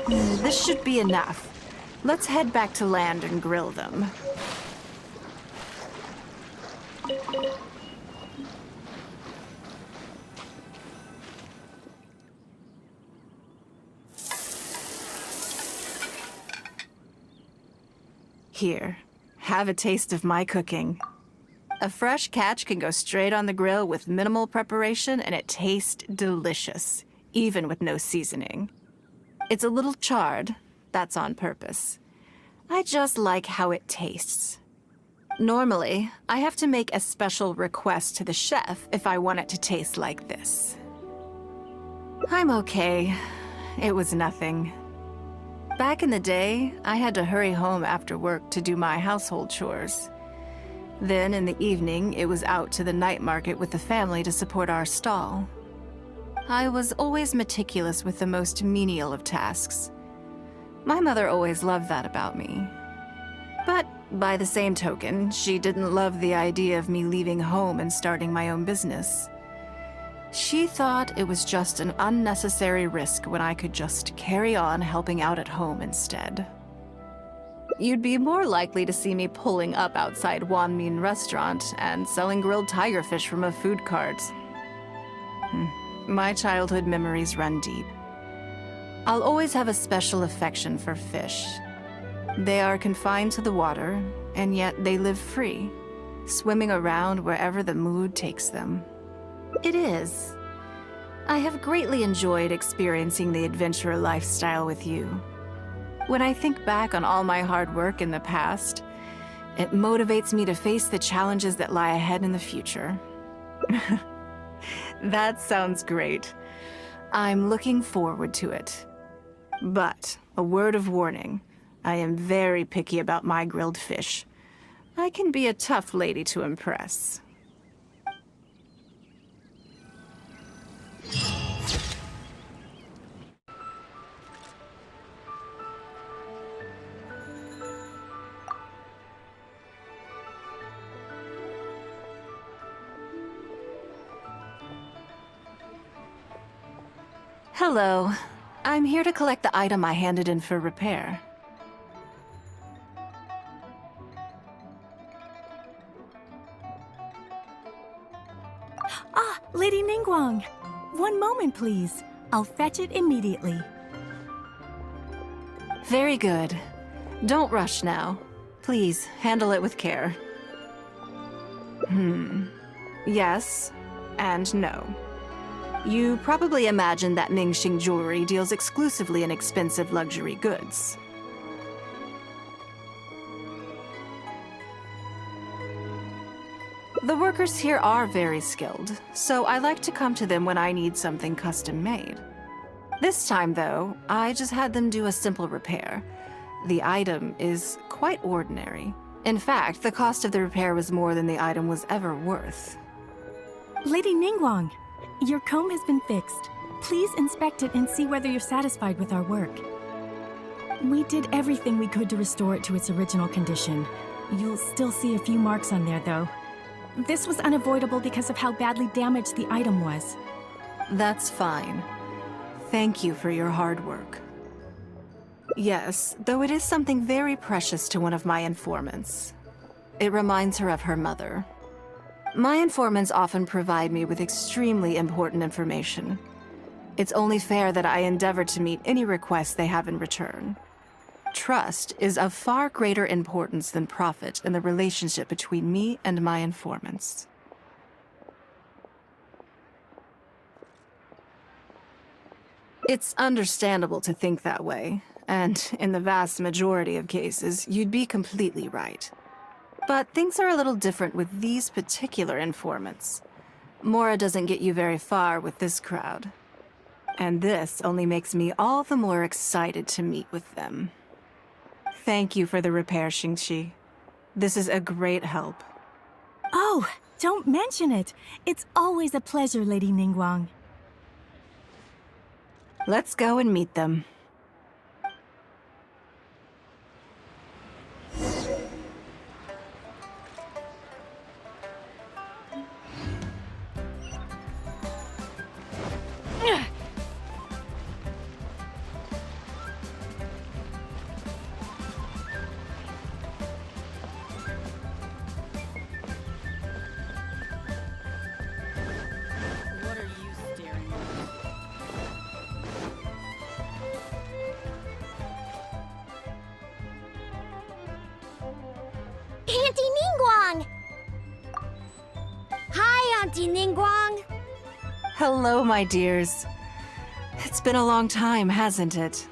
B: This should be enough. Let's head back to land and grill them. Here, have a taste of my cooking. A fresh catch can go straight on the grill with minimal preparation and it tastes delicious, even with no seasoning. It's a little charred, that's on purpose. I just like how it tastes. Normally, I have to make a special request to the chef if I want it to taste like this. I'm okay. It was nothing. Back in the day, I had to hurry home after work to do my household chores. Then, in the evening, it was out to the night market with the family to support our stall. I was always meticulous with the most menial of tasks. My mother always loved that about me. But, by the same token, she didn't love the idea of me leaving home and starting my own business. She thought it was just an unnecessary risk when I could just carry on helping out at home instead. You'd be more likely to see me pulling up outside Wanmin restaurant and selling grilled tigerfish from a food cart. My childhood memories run deep. I'll always have a special affection for fish. They are confined to the water, and yet they live free, swimming around wherever the mood takes them. It is. I have greatly enjoyed experiencing the adventurer lifestyle with you. When I think back on all my hard work in the past, it motivates me to face the challenges that lie ahead in the future. That sounds great. I'm looking forward to it. But, a word of warning, I am very picky about my grilled fish. I can be a tough lady to impress. Hello. I'm here to collect the item I handed in for repair.
L: Ah, Lady NINGGUANG! One moment, please. I'll fetch it immediately.
B: Very good. Don't rush now. Please, handle it with care. Yes, and no. You probably imagine that Mingxing Jewelry deals exclusively in expensive luxury goods. The workers here are very skilled, so I like to come to them when I need something custom-made. This time, though, I just had them do a simple repair. The item is quite ordinary. In fact, the cost of the repair was more than the item was ever worth.
L: Lady NINGGUANG, your comb has been fixed. Please inspect it and see whether you're satisfied with our work. We did everything we could to restore it to its original condition. You'll still see a few marks on there, though. This was unavoidable because of how badly damaged the item was.
B: That's fine. Thank you for your hard work. Yes, though it is something very precious to one of my informants. It reminds her of her mother. My informants often provide me with extremely important information. It's only fair that I endeavor to meet any requests they have in return. Trust is of far greater importance than profit in the relationship between me and my informants. It's understandable to think that way, and in the vast majority of cases, you'd be completely right. But things are a little different with these particular informants. Mora doesn't get you very far with this crowd. And this only makes me all the more excited to meet with them. Thank you for the repair, Xingqi. This is a great help.
L: Oh, don't mention it. It's always a pleasure, Lady NINGGUANG.
B: Let's go and meet them.
M: Auntie Ningguang.
B: Hello, my dears. It's been a long time, hasn't it?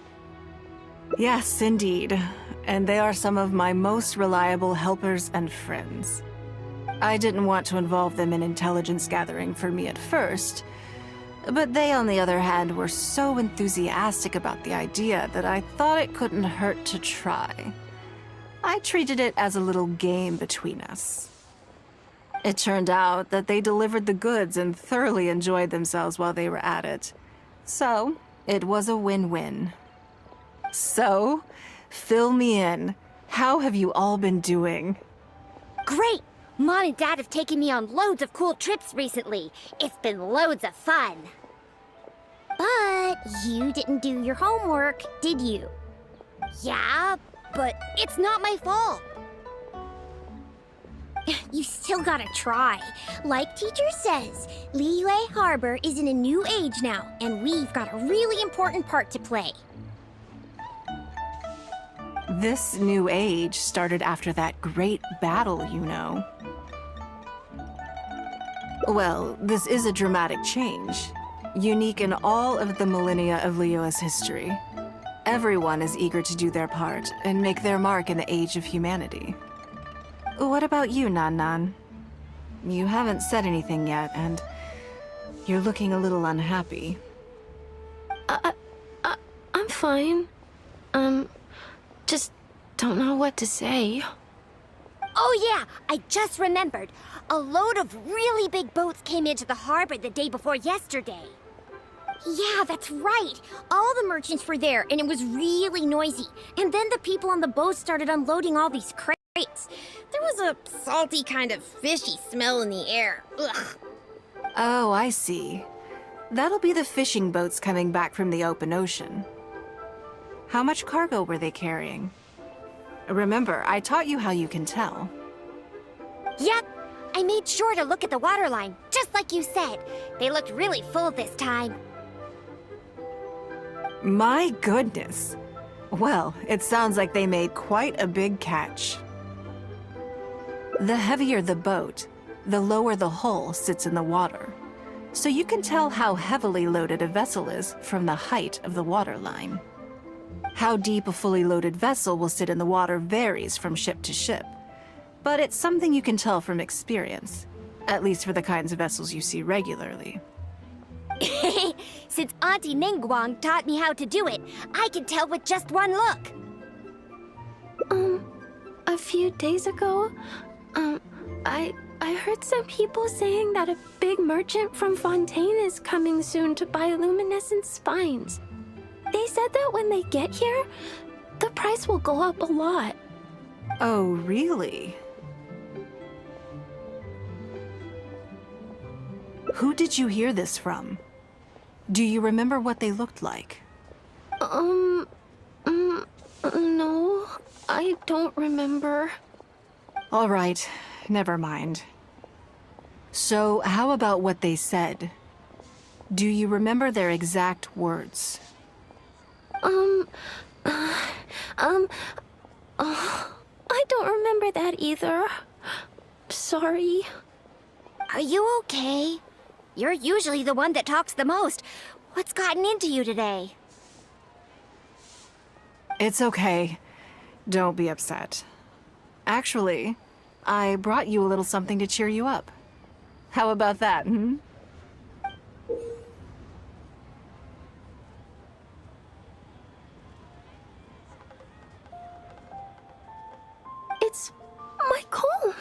B: Yes, indeed. And they are some of my most reliable helpers and friends. I didn't want to involve them in intelligence gathering for me at first, but they, on the other hand, were so enthusiastic about the idea that I thought it couldn't hurt to try. I treated it as a little game between us. It turned out that they delivered the goods and thoroughly enjoyed themselves while they were at it. So, it was a win-win. So, fill me in. How have you all been doing?
M: Great! Mom and Dad have taken me on loads of cool trips recently. It's been loads of fun. But you didn't do your homework, did you? Yeah, but it's not my fault. You still gotta try. Like teacher says, Liyue Harbor is in a new age now, and we've got a really important part to play.
B: This new age started after that great battle, you know. Well, this is a dramatic change, unique in all of the millennia of Liyue's history. Everyone is eager to do their part and make their mark in the age of humanity. What about you, Nan? You haven't said anything yet, and you're looking a little unhappy.
E: I'm fine. Just don't know what to say.
M: Oh yeah, I just remembered. A load of really big boats came into the harbor the day before yesterday. Yeah, that's right. All the merchants were there, and it was really noisy. And then the people on the boat started unloading all these crates. There was a salty kind of fishy smell in the air. Ugh.
B: Oh, I see. That'll be the fishing boats coming back from the open ocean. How much cargo were they carrying? Remember, I taught you how you can tell.
M: Yep. I made sure to look at the waterline, just like you said. They looked really full this time.
B: My goodness. Well, it sounds like they made quite a big catch. The heavier the boat, the lower the hull sits in the water. So you can tell how heavily loaded a vessel is from the height of the waterline. How deep a fully loaded vessel will sit in the water varies from ship to ship. But it's something you can tell from experience, at least for the kinds of vessels you see regularly.
M: Since Auntie Ningguang taught me how to do it, I can tell with just one look.
E: A few days ago, I heard some people saying that a big merchant from Fontaine is coming soon to buy luminescent spines. They said that when they get here, the price will go up a lot.
B: Oh, really? Who did you hear this from? Do you remember what they looked like?
E: No, I don't remember.
B: All right, never mind. So, how about what they said? Do you remember their exact words?
E: I don't remember that either. Sorry.
M: Are you okay? You're usually the one that talks the most. What's gotten into you today?
B: It's okay. Don't be upset. Actually, I brought you a little something to cheer you up. How about that, hmm?
E: It's my comb.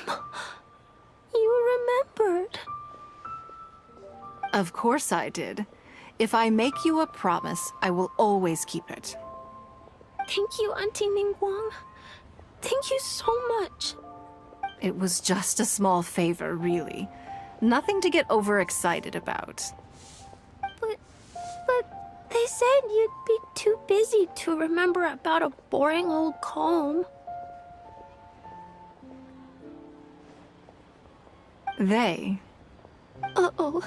E: You remembered.
B: Of course I did. If I make you a promise, I will always keep it.
E: Thank you, Auntie Ningguang. Thank you so much.
B: It was just a small favor, really. Nothing to get overexcited about.
E: But they said you'd be too busy to remember about a boring old comb.
B: They?
E: Uh-oh.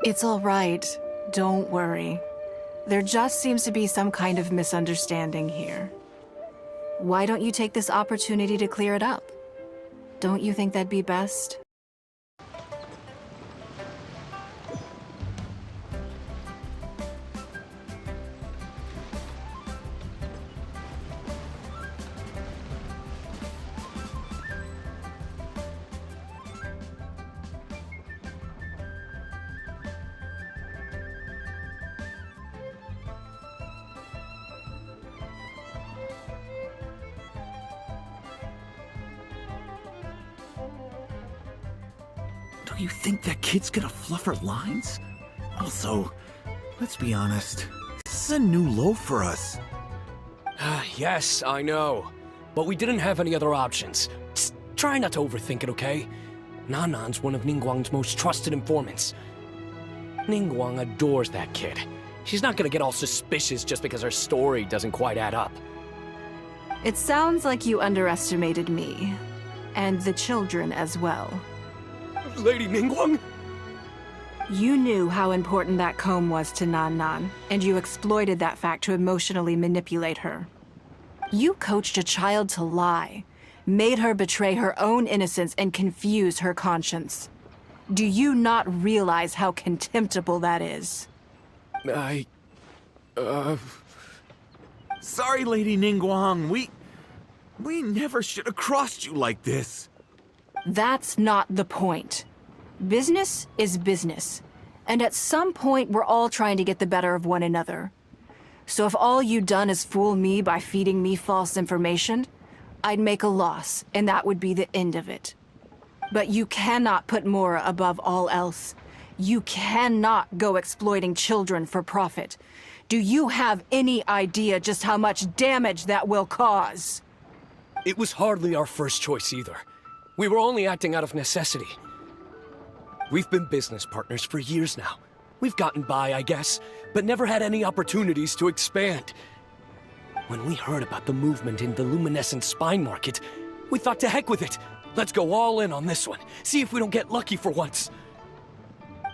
B: It's all right. Don't worry. There just seems to be some kind of misunderstanding here. Why don't you take this opportunity to clear it up? Don't you think that'd be best?
N: Do you think that kid's gonna fluff her lines? Also, let's be honest, this is a new low for us.
O: Yes, I know. But we didn't have any other options. Just try not to overthink it, okay? Nanan's one of Ningguang's most trusted informants. Ningguang adores that kid. She's not gonna get all suspicious just because her story doesn't quite add up.
B: It sounds like you underestimated me. And the children as well.
O: Lady Ningguang?
B: You knew how important that comb was to Nan, and you exploited that fact to emotionally manipulate her. You coached a child to lie, made her betray her own innocence and confuse her conscience. Do you not realize how contemptible that is?
N: Sorry, Lady Ningguang, we never should have crossed you like this.
B: That's not the point. Business is business. And at some point, we're all trying to get the better of one another. So if all you've done is fool me by feeding me false information, I'd make a loss, and that would be the end of it. But you cannot put Mora above all else. You cannot go exploiting children for profit. Do you have any idea just how much damage that will cause?
O: It was hardly our first choice either. We were only acting out of necessity. We've been business partners for years now. We've gotten by, I guess, but never had any opportunities to expand. When we heard about the movement in the luminescent spine market, we thought to heck with it. Let's go all in on this one, see if we don't get lucky for once.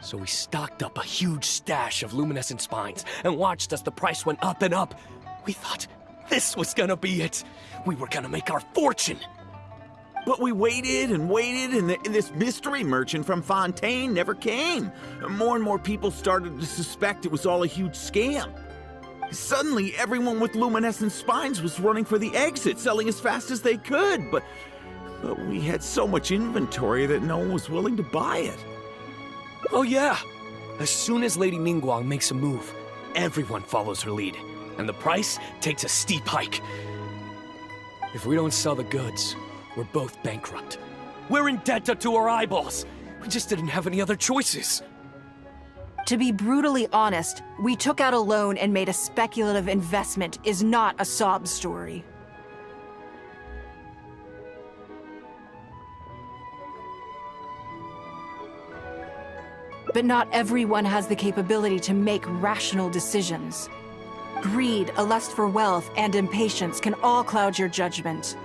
O: So we stocked up a huge stash of luminescent spines and watched as the price went up and up. We thought this was gonna be it. We were gonna make our fortune.
N: But we waited and waited, and this mystery merchant from Fontaine never came. More and more people started to suspect it was all a huge scam. Suddenly, everyone with luminescent spines was running for the exit, selling as fast as they could, but we had so much inventory that no one was willing to buy it.
O: Oh yeah! As soon as Lady Ningguang makes a move, everyone follows her lead, and the price takes a steep hike. If we don't sell the goods, we're both bankrupt. We're in debt up to our eyeballs. We just didn't have any other choices.
B: To be brutally honest, we took out a loan and made a speculative investment is not a sob story. But not everyone has the capability to make rational decisions. Greed, a lust for wealth, and impatience can all cloud your judgment.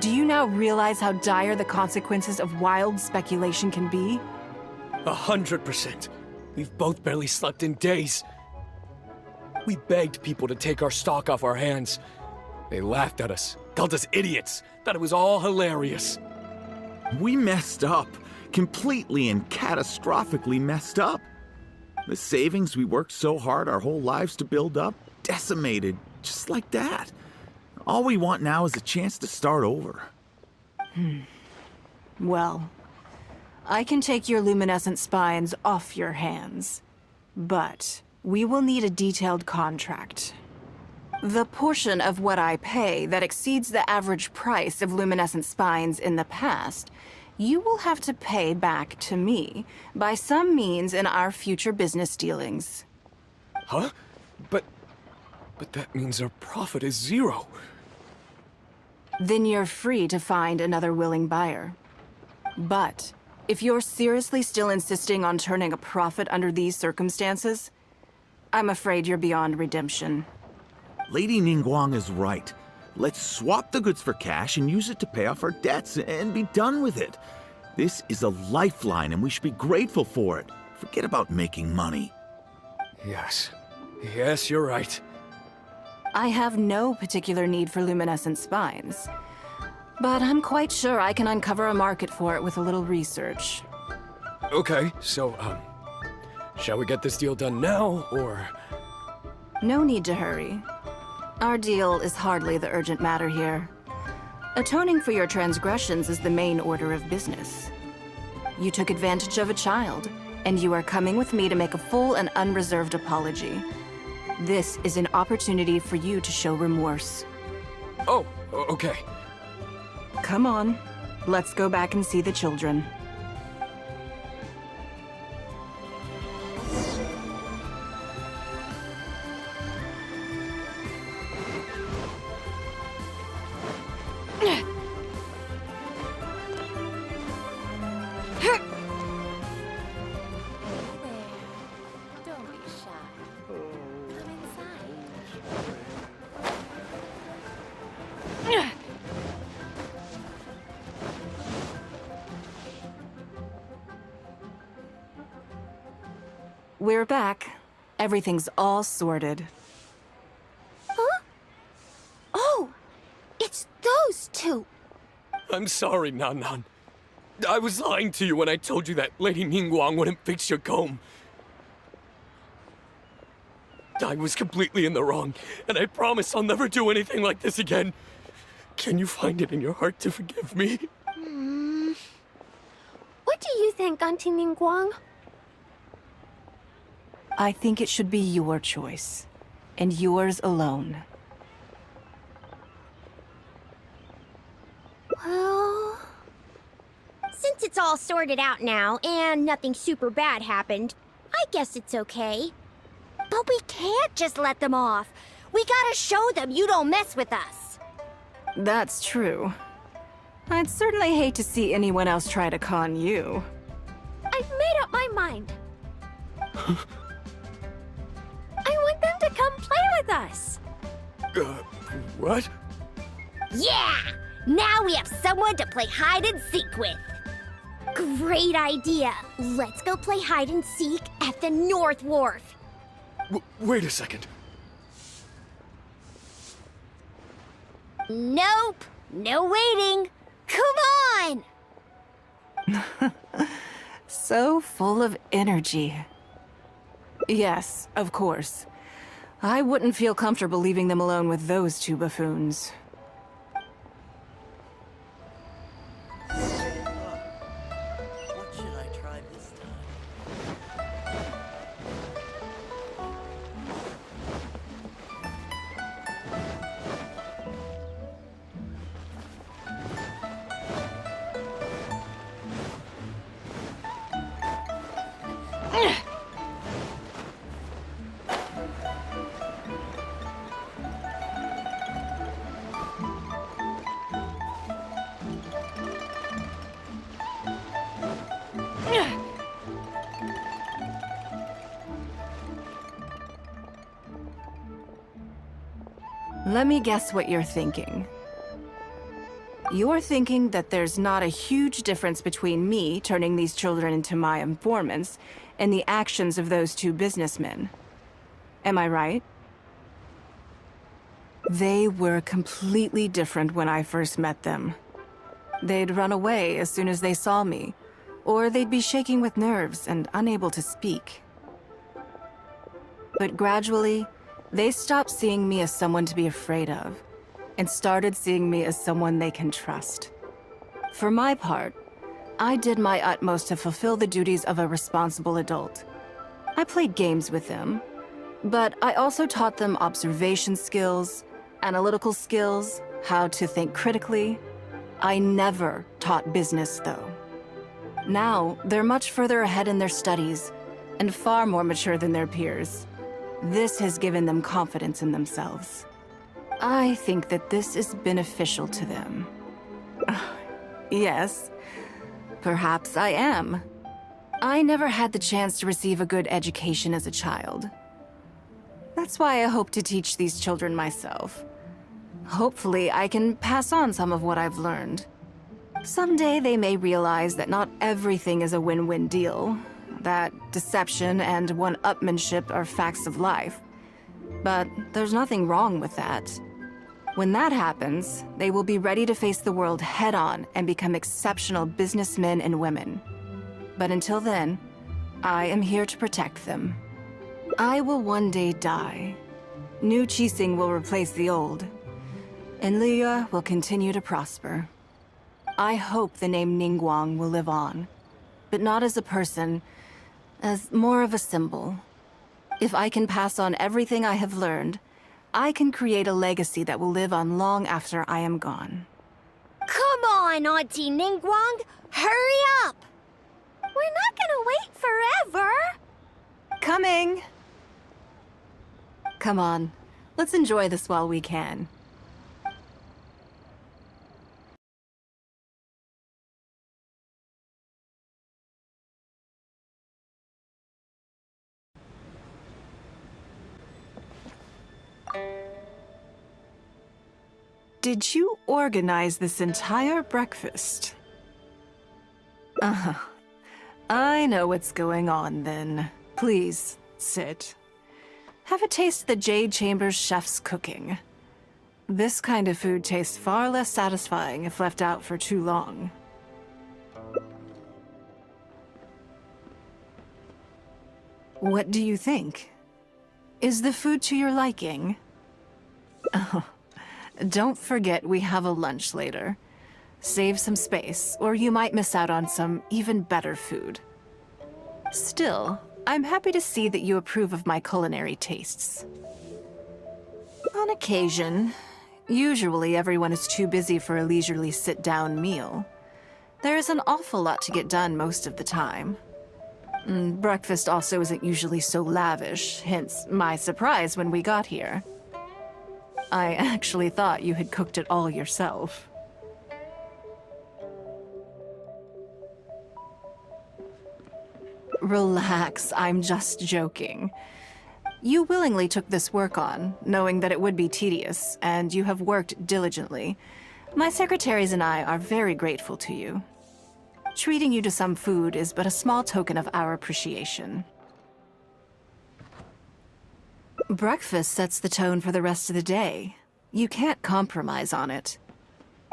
B: Do you now realize how dire the consequences of wild speculation can be?
O: 100%. We've both barely slept in days. We begged people to take our stock off our hands. They laughed at us, called us idiots, thought it was all hilarious.
N: We messed up. Completely and catastrophically messed up. The savings we worked so hard our whole lives to build up, decimated, just like that. All we want now is a chance to start over.
B: Well, I can take your luminescent spines off your hands, but we will need a detailed contract. The portion of what I pay that exceeds the average price of luminescent spines in the past, you will have to pay back to me by some means in our future business dealings.
O: Huh? But that means our profit is zero.
B: Then you're free to find another willing buyer. But if you're seriously still insisting on turning a profit under these circumstances, I'm afraid you're beyond redemption.
N: Lady Ningguang is right. Let's swap the goods for cash and use it to pay off our debts and be done with it. This is a lifeline and we should be grateful for it. Forget about making money.
O: Yes. Yes, you're right.
B: I have no particular need for luminescent spines. But I'm quite sure I can uncover a market for it with a little research.
O: Okay, so, shall we get this deal done now, or...?
B: No need to hurry. Our deal is hardly the urgent matter here. Atoning for your transgressions is the main order of business. You took advantage of a child, and you are coming with me to make a full and unreserved apology. This is an opportunity for you to show remorse.
O: Oh, okay.
B: Come on, let's go back and see the children. We're back. Everything's all sorted.
E: Huh? Oh! It's those two!
O: I'm sorry, Nan Nan. I was lying to you when I told you that Lady Ningguang wouldn't fix your comb. I was completely in the wrong, and I promise I'll never do anything like this again. Can you find it in your heart to forgive me?
E: What do you think, Auntie Ningguang?
B: I think it should be your choice, and yours alone.
M: Well... Since it's all sorted out now, and nothing super bad happened, I guess it's okay. But we can't just let them off. We gotta show them you don't mess with us.
B: That's true. I'd certainly hate to see anyone else try to con you.
E: I've made up my mind. I want them to come play with us.
O: What?
M: Yeah! Now we have someone to play hide and seek with. Great idea. Let's go play hide and seek at the North Wharf.
O: Wait a second.
M: Nope. No waiting. Come on!
B: So full of energy. Yes, of course. I wouldn't feel comfortable leaving them alone with those two buffoons.
P: What should I try this time?
B: Let me guess what you're thinking. You're thinking that there's not a huge difference between me turning these children into my informants and the actions of those two businessmen. Am I right? They were completely different when I first met them. They'd run away as soon as they saw me, or they'd be shaking with nerves and unable to speak. But gradually, they stopped seeing me as someone to be afraid of, and started seeing me as someone they can trust. For my part, I did my utmost to fulfill the duties of a responsible adult. I played games with them, but I also taught them observation skills, analytical skills, how to think critically. I never taught business, though. Now, they're much further ahead in their studies, and far more mature than their peers. This has given them confidence in themselves. I think that this is beneficial to them. Yes, perhaps I am. I never had the chance to receive a good education as a child. That's why I hope to teach these children myself. Hopefully, I can pass on some of what I've learned. Someday they may realize that not everything is a win-win deal, that deception and one-upmanship are facts of life. But there's nothing wrong with that. When that happens, they will be ready to face the world head-on and become exceptional businessmen and women. But until then, I am here to protect them. I will one day die. New Qixing will replace the old, and Liyue will continue to prosper. I hope the name Ningguang will live on, but not as a person, as more of a symbol. If I can pass on everything I have learned, I can create a legacy that will live on long after I am gone.
M: Come on, Auntie Ningguang! Hurry up!
E: We're not gonna wait forever!
B: Coming! Come on, let's enjoy this while we can. Did you organize this entire breakfast? Uh-huh. I know what's going on then. Please, sit. Have a taste of the Jade Chamber's chef's cooking. This kind of food tastes far less satisfying if left out for too long. What do you think? Is the food to your liking? Oh, don't forget we have a lunch later. Save some space, or you might miss out on some even better food. Still, I'm happy to see that you approve of my culinary tastes. On occasion, usually everyone is too busy for a leisurely sit-down meal. There is an awful lot to get done most of the time. Breakfast also isn't usually so lavish, hence my surprise when we got here. I actually thought you had cooked it all yourself. Relax, I'm just joking. You willingly took this work on, knowing that it would be tedious, and you have worked diligently. My secretaries and I are very grateful to you. Treating you to some food is but a small token of our appreciation. Breakfast sets the tone for the rest of the day. You can't compromise on it.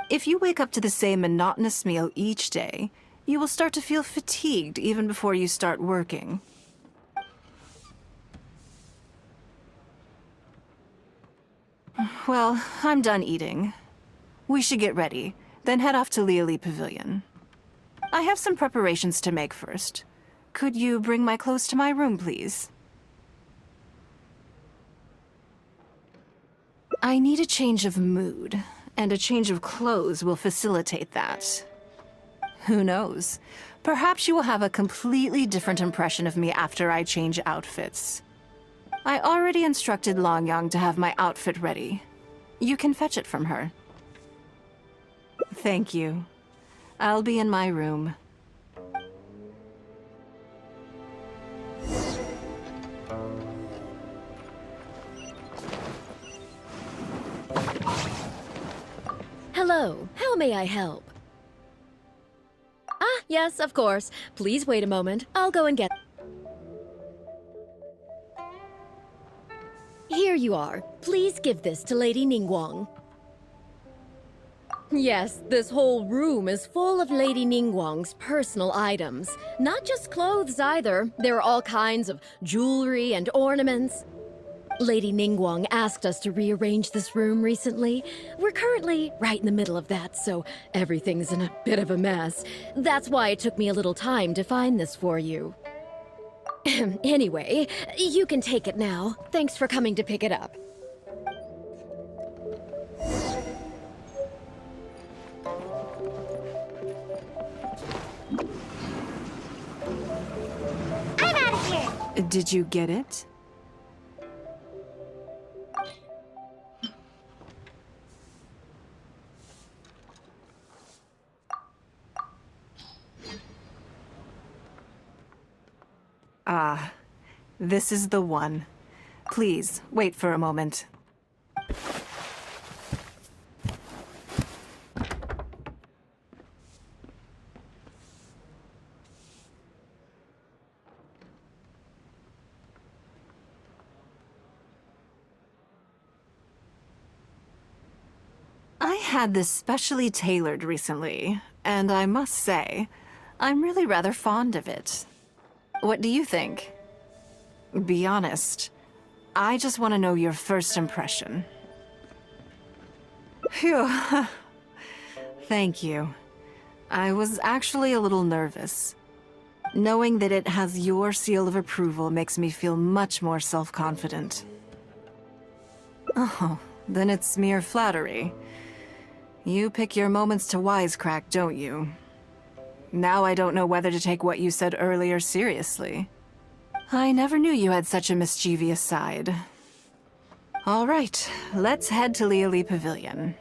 B: If you wake up to the same monotonous meal each day, you will start to feel fatigued even before you start working. Well, I'm done eating. We should get ready, then head off to Liali Pavilion. I have some preparations to make first. Could you bring my clothes to my room, please? I need a change of mood, and a change of clothes will facilitate that. Who knows? Perhaps you will have a completely different impression of me after I change outfits. I already instructed Longyang to have my outfit ready. You can fetch it from her. Thank you. I'll be in my room.
Q: Hello, how may I help? Ah, yes, of course. Please wait a moment. I'll go and get... Here you are. Please give this to Lady Ningguang. Yes, this whole room is full of Lady Ningguang's personal items. Not just clothes either. There are all kinds of jewelry and ornaments. Lady Ningguang asked us to rearrange this room recently. We're currently right in the middle of that, so everything's in a bit of a mess. That's why it took me a little time to find this for you. Anyway, you can take it now. Thanks for coming to pick it up.
M: I'm out of here!
B: Did you get it? Ah, this is the one. Please, wait for a moment. had this specially tailored recently, and I must say, I'm really rather fond of it. What do you think? Be honest. I just want to know your first impression. Phew. Thank you. I was actually a little nervous. Knowing that it has your seal of approval makes me feel much more self-confident. Oh, then it's mere flattery. You pick your moments to wisecrack, don't you? Now I don't know whether to take what you said earlier seriously. I never knew you had such a mischievous side. All right, let's head to Liali Pavilion.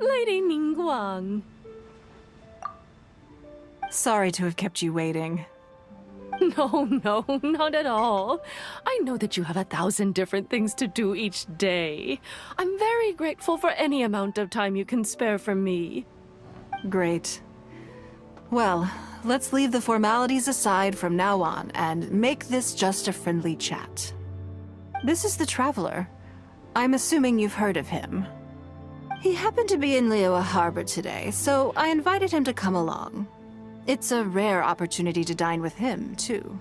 L: Lady NINGGUANG.
B: Sorry to have kept you waiting.
L: No, not at all. I know that you have 1,000 different things to do each day. I'm very grateful for any amount of time you can spare for me.
B: Great. Well, let's leave the formalities aside from now on and make this just a friendly chat. This is the Traveler. I'm assuming you've heard of him. He happened to be in Liyue Harbor today, so I invited him to come along. It's a rare opportunity to dine with him, too.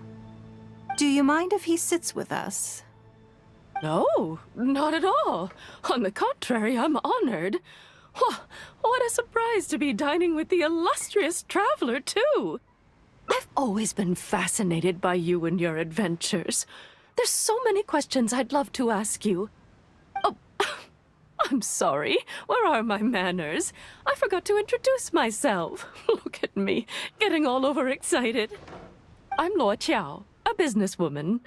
B: Do you mind if he sits with us?
L: No, not at all. On the contrary, I'm honored. What a surprise to be dining with the illustrious Traveler, too. I've always been fascinated by you and your adventures. There's so many questions I'd love to ask you. Oh, I'm sorry. Where are my manners? I forgot to introduce myself. Look at me, getting all overexcited. I'm Luo Qiao, a businesswoman.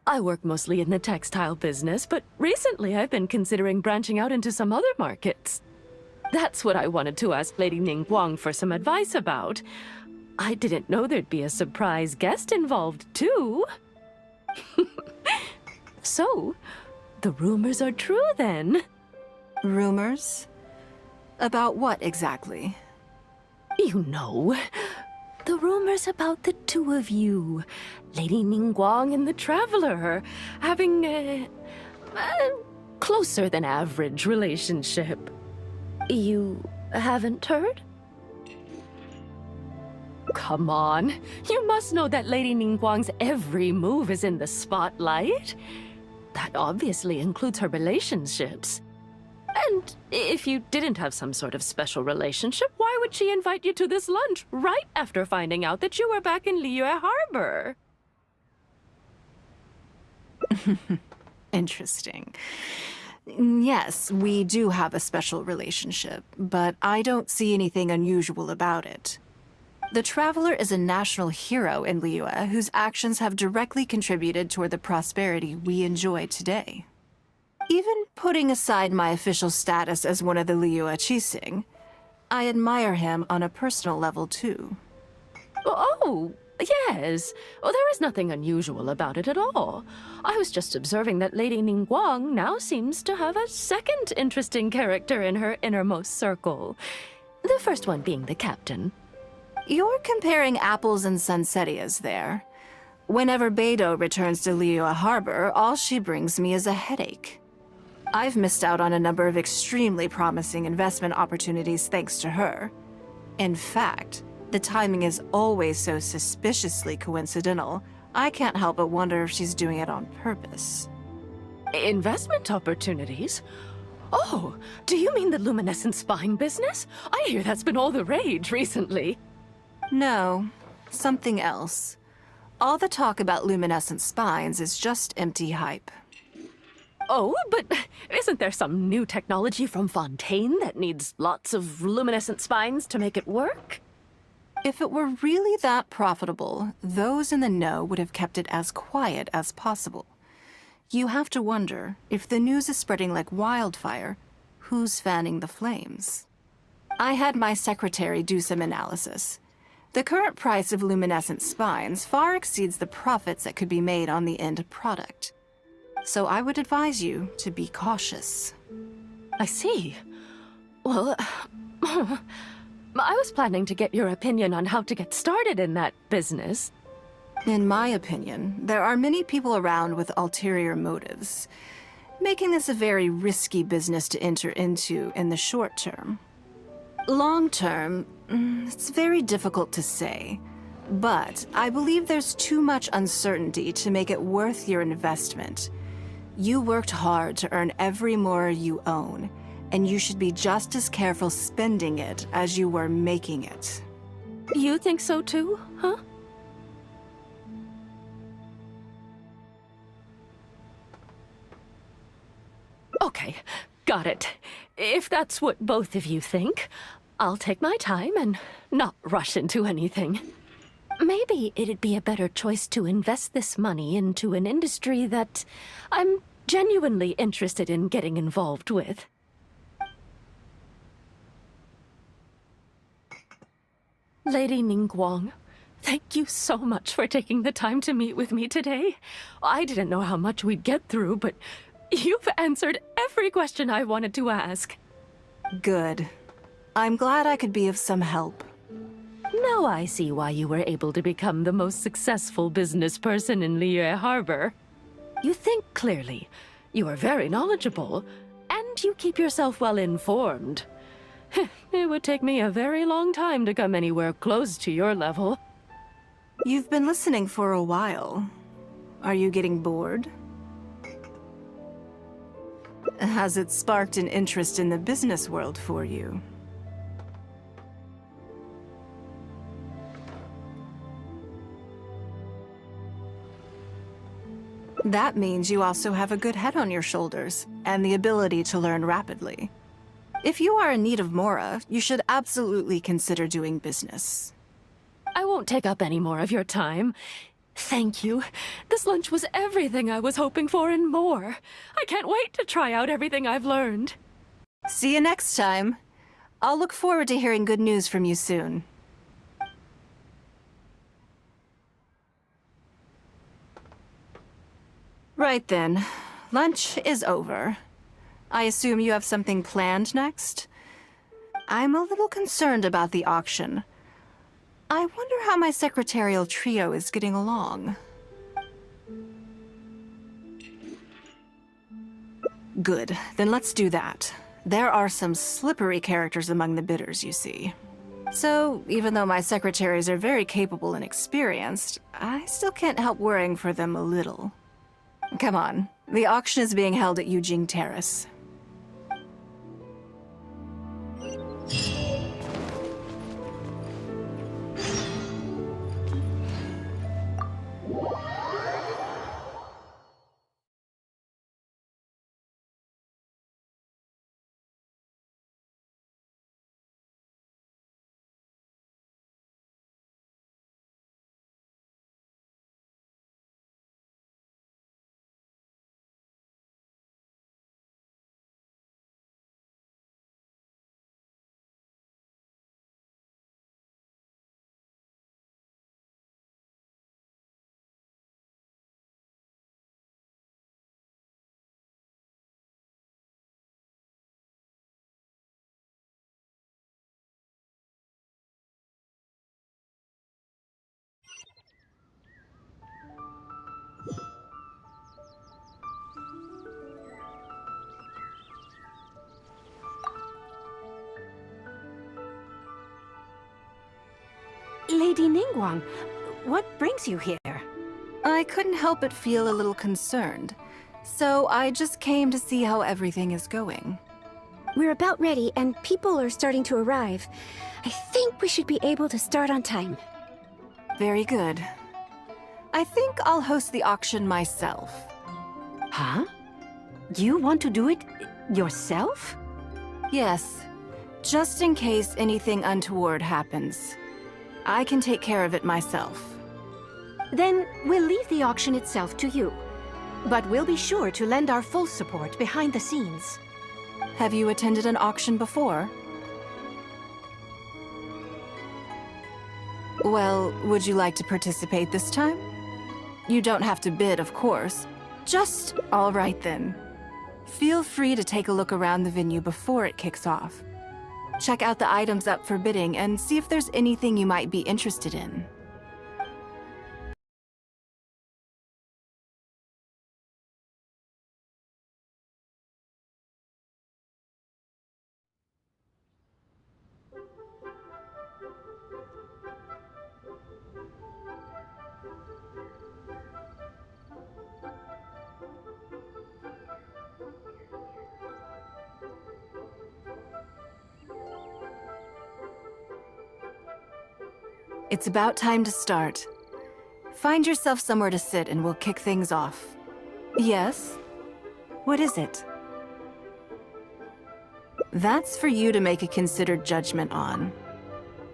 L: I work mostly in the textile business, but recently I've been considering branching out into some other markets. That's what I wanted to ask Lady NINGGUANG for some advice about. I didn't know there'd be a surprise guest involved, too. So, the rumors are true, then?
B: Rumors? About what, exactly?
L: You know, the rumors about the two of you, Lady NINGGUANG and the Traveler, having,
R: closer than average relationship. You haven't heard? Come on, you must know that Lady Ningguang's every move is in the spotlight. That obviously includes her relationships. And if you didn't have some sort of special relationship, why would she invite you to this lunch right after finding out that you were back in Liyue Harbor?
B: Interesting. Yes, we do have a special relationship, but I don't see anything unusual about it. The Traveler is a national hero in Liyue whose actions have directly contributed toward the prosperity we enjoy today. Even putting aside my official status as one of the Liyue Qixing, I admire him on a personal level too.
R: Oh, yes. Oh, there is nothing unusual about it at all. I was just observing that Lady Ningguang now seems to have a second interesting character in her innermost circle. The first one being the captain.
B: You're comparing apples and sunsettias there. Whenever Beidou returns to Liyue Harbor, all she brings me is a headache. I've missed out on a number of extremely promising investment opportunities thanks to her. In fact, the timing is always so suspiciously coincidental, I can't help but wonder if she's doing it on purpose.
R: Investment opportunities? Oh, do you mean the luminescent spine business? I hear that's been all the rage recently.
B: No, something else. All the talk about luminescent spines is just empty hype.
R: Oh, but isn't there some new technology from Fontaine that needs lots of luminescent spines to make it work?
B: If it were really that profitable, those in the know would have kept it as quiet as possible. You have to wonder, if the news is spreading like wildfire, who's fanning the flames? I had my secretary do some analysis. The current price of luminescent spines far exceeds the profits that could be made on the end product. So I would advise you to be cautious.
R: I see. Well, I was planning to get your opinion on how to get started in that business.
B: In my opinion, there are many people around with ulterior motives, making this a very risky business to enter into in the short term. Long term, it's very difficult to say, but I believe there's too much uncertainty to make it worth your investment. You worked hard to earn every mora you own, and you should be just as careful spending it as you were making it.
R: You think so too, huh? Okay, got it. If that's what both of you think, I'll take my time and not rush into anything. Maybe it'd be a better choice to invest this money into an industry that I'm genuinely interested in getting involved with. Lady Ningguang, thank you so much for taking the time to meet with me today. I didn't know how much we'd get through, but you've answered every question I wanted to ask.
B: Good. I'm glad I could be of some help.
R: Now I see why you were able to become the most successful business person in Liyue Harbor. You think clearly, you are very knowledgeable, and you keep yourself well informed. It would take me a very long time to come anywhere close to your level.
B: You've been listening for a while. Are you getting bored? Has it sparked an interest in the business world for you? That means you also have a good head on your shoulders, and the ability to learn rapidly. If you are in need of mora, you should absolutely consider doing business.
R: I won't take up any more of your time. Thank you. This lunch was everything I was hoping for and more. I can't wait to try out everything I've learned.
B: See you next time. I'll look forward to hearing good news from you soon. Right then. Lunch is over. I assume you have something planned next? I'm a little concerned about the auction. I wonder how my secretarial trio is getting along. Good, then let's do that. There are some slippery characters among the bidders, you see. So, even though my secretaries are very capable and experienced, I still can't help worrying for them a little. Come on, the auction is being held at Yujing Terrace.
D: Lady Ningguang, what brings you here?
B: I couldn't help but feel a little concerned, so I just came to see how everything is going.
D: We're about ready, and people are starting to arrive. I think we should be able to start on time.
B: Very good. I think I'll host the auction myself.
D: Huh? You want to do it yourself?
B: Yes, just in case anything untoward happens. I can take care of it myself.
D: Then we'll leave the auction itself to you. But we'll be sure to lend our full support behind the scenes.
B: Have you attended an auction before? Well, would you like to participate this time? You don't have to bid, of course. Just all right then. Feel free to take a look around the venue before it kicks off. Check out the items up for bidding and see if there's anything you might be interested in. It's about time to start. Find yourself somewhere to sit and we'll kick things off. Yes? What is it? That's for you to make a considered judgment on.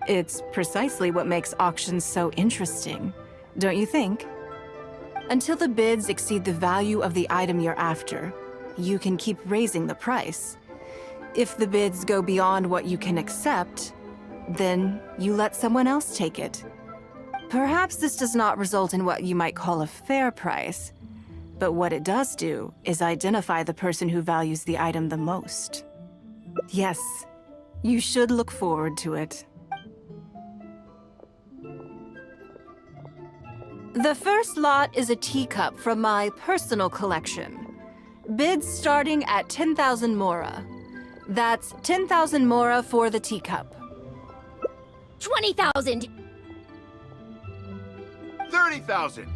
B: It's precisely what makes auctions so interesting, don't you think? Until the bids exceed the value of the item you're after, you can keep raising the price. If the bids go beyond what you can accept, then you let someone else take it. Perhaps this does not result in what you might call a fair price, but what it does do is identify the person who values the item the most. Yes, you should look forward to it. The first lot is a teacup from my personal collection. Bids starting at 10,000 mora. That's 10,000 mora for the teacup.
M: 20,000!
I: 30,000!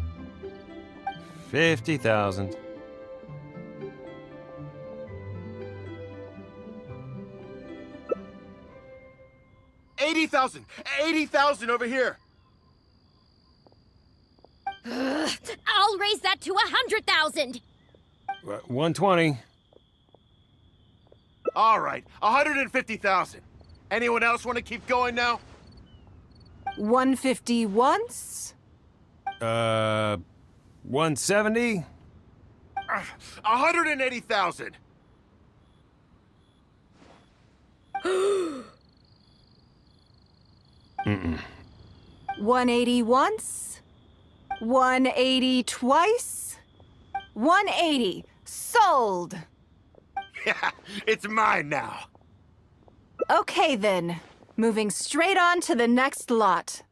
S: 50,000.
I: 80,000! 80,000 over here!
M: I'll raise that to 100,000!
S: 120.
I: All right, 150,000. Anyone else want to keep going now?
B: 150 once?
S: 170?
I: 180,000.
B: 180 once? 180 twice? 180. Sold!
I: Yeah, it's mine now.
B: Okay then. Moving straight on to the next lot.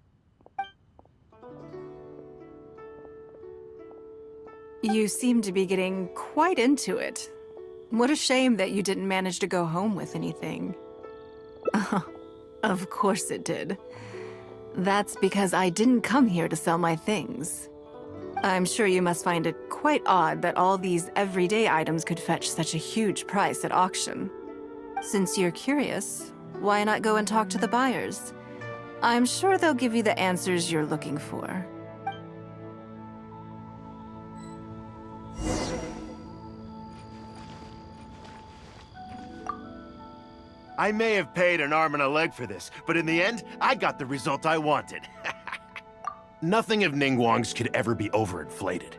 B: You seem to be getting quite into it. What a shame that you didn't manage to go home with anything. Of course it did. That's because I didn't come here to sell my things. I'm sure you must find it quite odd that all these everyday items could fetch such a huge price at auction. Since you're curious, why not go and talk to the buyers? I'm sure they'll give you the answers you're looking for.
I: I may have paid an arm and a leg for this, but in the end, I got the result I wanted. Nothing of Ningguang's could ever be overinflated.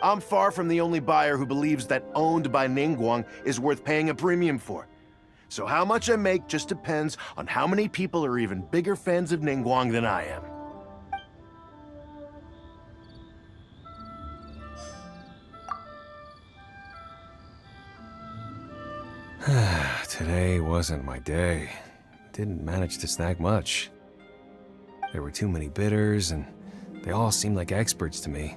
I: I'm far from the only buyer who believes that owned by Ningguang is worth paying a premium for. So how much I make just depends on how many people are even bigger fans of Ningguang than I am.
S: Today wasn't my day. Didn't manage to snag much. There were too many bidders, and they all seemed like experts to me.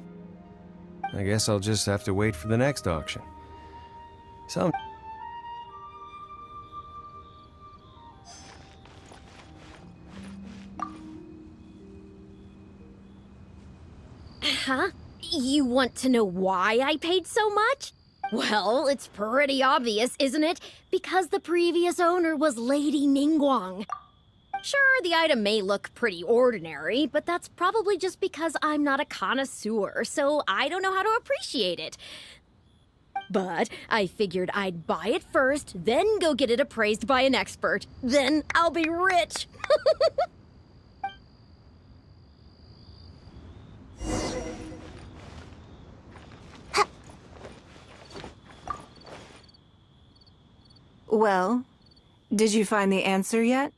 S: I guess I'll just have to wait for the next auction.
C: Huh? You want to know why I paid so much? Well, it's pretty obvious, isn't it? Because the previous owner was Lady Ningguang. Sure, the item may look pretty ordinary, but that's probably just because I'm not a connoisseur, so I don't know how to appreciate it. But I figured I'd buy it first, then go get it appraised by an expert. Then I'll be rich.
B: Well, did you find the answer yet?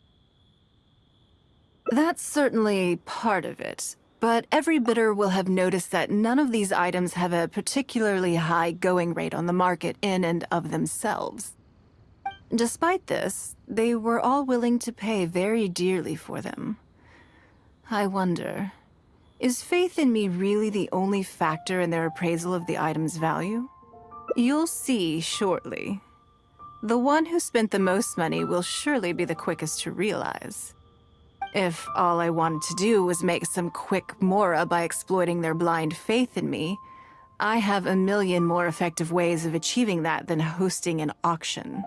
B: That's certainly part of it, but every bidder will have noticed that none of these items have a particularly high going rate on the market in and of themselves. Despite this, they were all willing to pay very dearly for them. I wonder, is faith in me really the only factor in their appraisal of the item's value? You'll see shortly. The one who spent the most money will surely be the quickest to realize. If all I wanted to do was make some quick mora by exploiting their blind faith in me, I have a million more effective ways of achieving that than hosting an auction.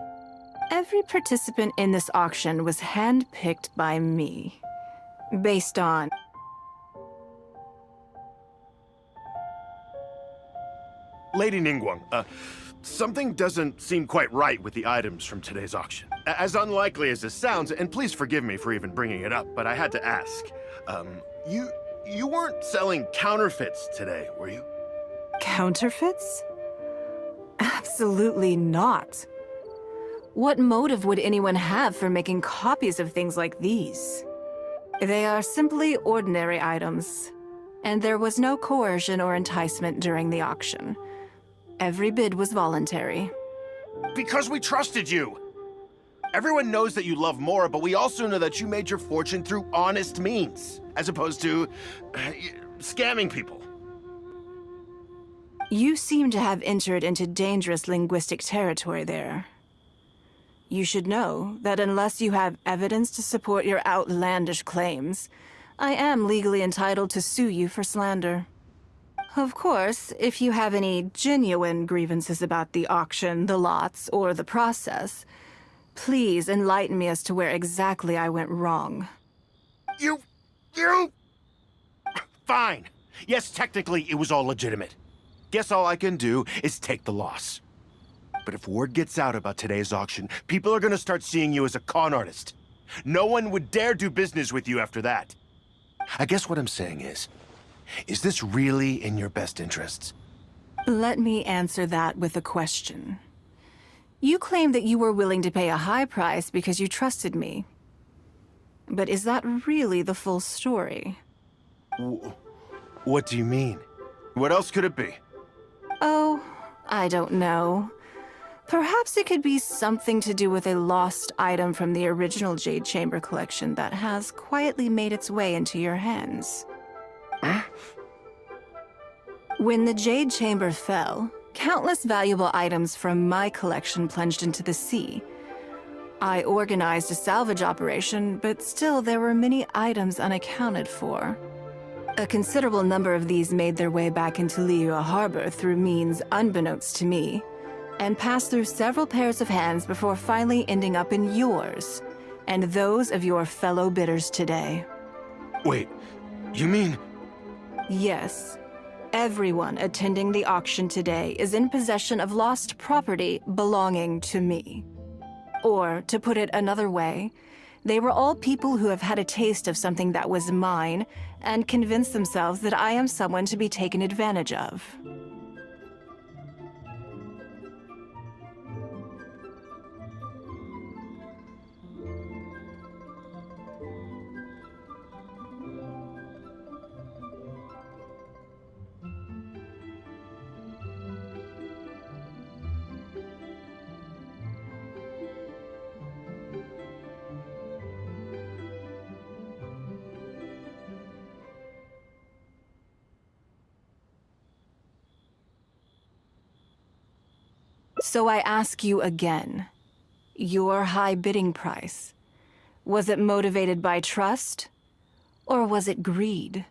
B: Every participant in this auction was handpicked by me, based on...
I: Lady Ningguang, something doesn't seem quite right with the items from today's auction. As unlikely as this sounds, and please forgive me for even bringing it up, but I had to ask. You weren't selling counterfeits today, were you?
B: Counterfeits? Absolutely not. What motive would anyone have for making copies of things like these? They are simply ordinary items, and there was no coercion or enticement during the auction. Every bid was voluntary.
I: Because we trusted you! Everyone knows that you love Mora, but we also know that you made your fortune through honest means, as opposed to scamming people.
B: You seem to have entered into dangerous linguistic territory there. You should know that unless you have evidence to support your outlandish claims, I am legally entitled to sue you for slander. Of course, if you have any genuine grievances about the auction, the lots, or the process, please enlighten me as to where exactly I went wrong.
I: You... Fine. Yes, technically, it was all legitimate. Guess all I can do is take the loss. But if word gets out about today's auction, people are gonna start seeing you as a con artist. No one would dare do business with you after that. I guess what I'm saying is this really in your best interests?
B: Let me answer that with a question. You claim that you were willing to pay a high price because you trusted me. But is that really the full story?
I: What do you mean? What else could it be?
B: Oh, I don't know. Perhaps it could be something to do with a lost item from the original Jade Chamber collection that has quietly made its way into your hands. When the Jade Chamber fell, Countless valuable items from my collection plunged into the sea. I organized a salvage operation, but still there were many items unaccounted for. A considerable number of these made their way back into Liyue Harbor through means unbeknownst to me, and passed through several pairs of hands before finally ending up in yours, and those of your fellow bidders today.
I: Wait, you mean...
B: Yes. Everyone attending the auction today is in possession of lost property belonging to me. Or, to put it another way, they were all people who have had a taste of something that was mine and convinced themselves that I am someone to be taken advantage of. So I ask you again, your high bidding price, was it motivated by trust, or was it greed?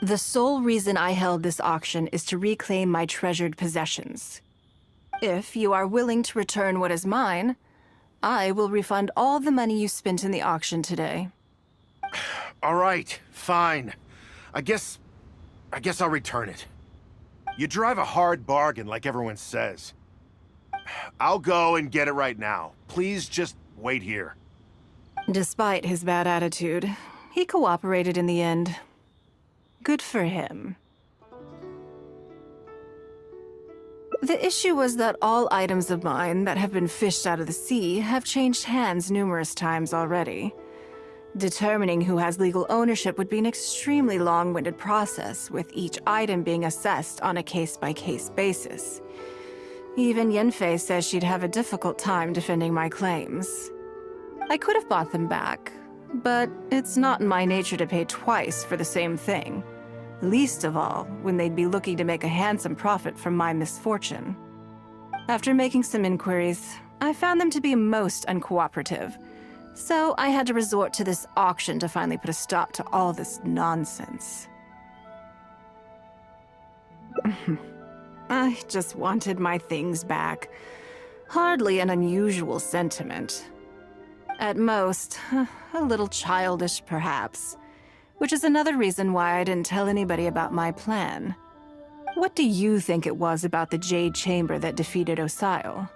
B: The sole reason I held this auction is to reclaim my treasured possessions. If you are willing to return what is mine, I will refund all the money you spent in the auction today.
I: All right, fine. I guess I'll return it. You drive a hard bargain, like everyone says. I'll go and get it right now. Please just wait here.
B: Despite his bad attitude, he cooperated in the end. Good for him. The issue was that all items of mine that have been fished out of the sea have changed hands numerous times already. Determining who has legal ownership would be an extremely long-winded process, with each item being assessed on a case-by-case basis. Even Yenfei says she'd have a difficult time defending my claims. I could have bought them back, but it's not in my nature to pay twice for the same thing. Least of all, when they'd be looking to make a handsome profit from my misfortune. After making some inquiries, I found them to be most uncooperative. So I had to resort to this auction to finally put a stop to all this nonsense. I just wanted my things back. Hardly an unusual sentiment. At most, a little childish perhaps. Which is another reason why I didn't tell anybody about my plan. What do you think it was about the Jade Chamber that defeated Osile?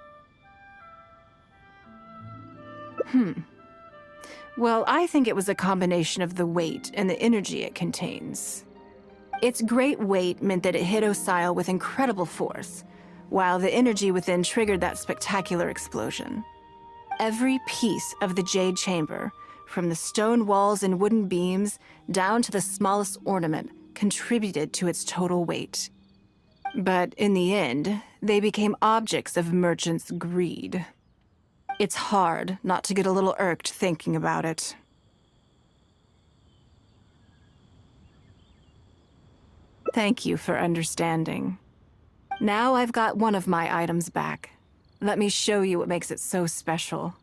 B: Well, I think it was a combination of the weight and the energy it contains. Its great weight meant that it hit Osile with incredible force, while the energy within triggered that spectacular explosion. Every piece of the Jade Chamber, from the stone walls and wooden beams down to the smallest ornament, contributed to its total weight. But in the end, they became objects of merchants' greed. It's hard not to get a little irked thinking about it. Thank you for understanding. Now I've got one of my items back. Let me show you what makes it so special.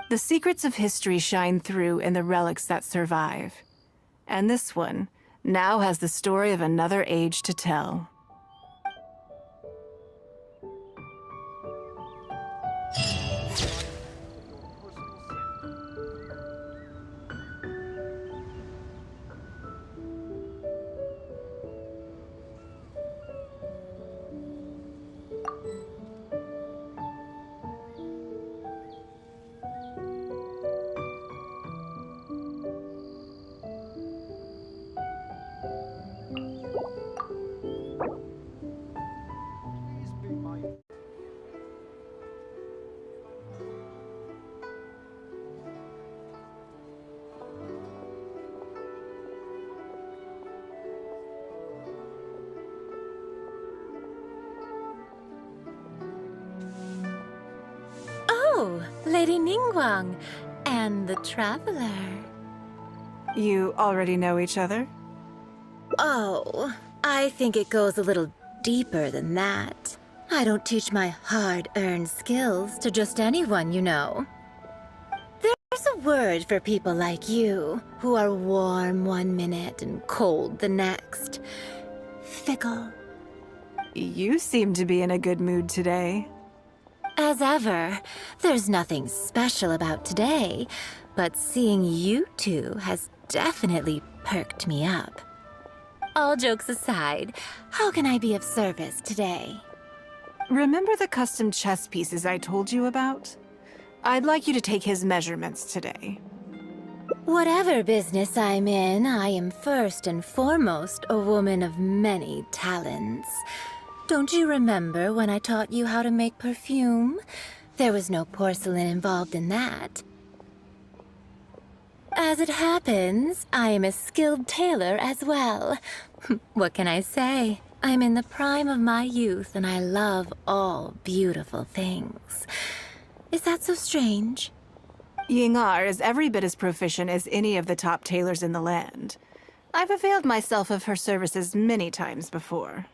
B: The secrets of history shine through in the relics that survive. And this one now has the story of another age to tell.
F: Oh, Lady NINGGUANG, and the Traveler.
B: You already know each other?
F: Oh, I think it goes a little deeper than that. I don't teach my hard-earned skills to just anyone, you know. There's a word for people like you, who are warm one minute and cold the next. Fickle.
B: You seem to be in a good mood today.
F: As ever, there's nothing special about today, but seeing you two has definitely perked me up. All jokes aside, how can I be of service today?
B: Remember the custom chess pieces I told you about? I'd like you to take his measurements today.
F: Whatever business I'm in, I am first and foremost a woman of many talents. Don't you remember when I taught you how to make perfume? There was no porcelain involved in that. As it happens, I am a skilled tailor as well. What can I say? I'm in the prime of my youth and I love all beautiful things. Is that so strange?
B: Yingar is every bit as proficient as any of the top tailors in the land. I've availed myself of her services many times before.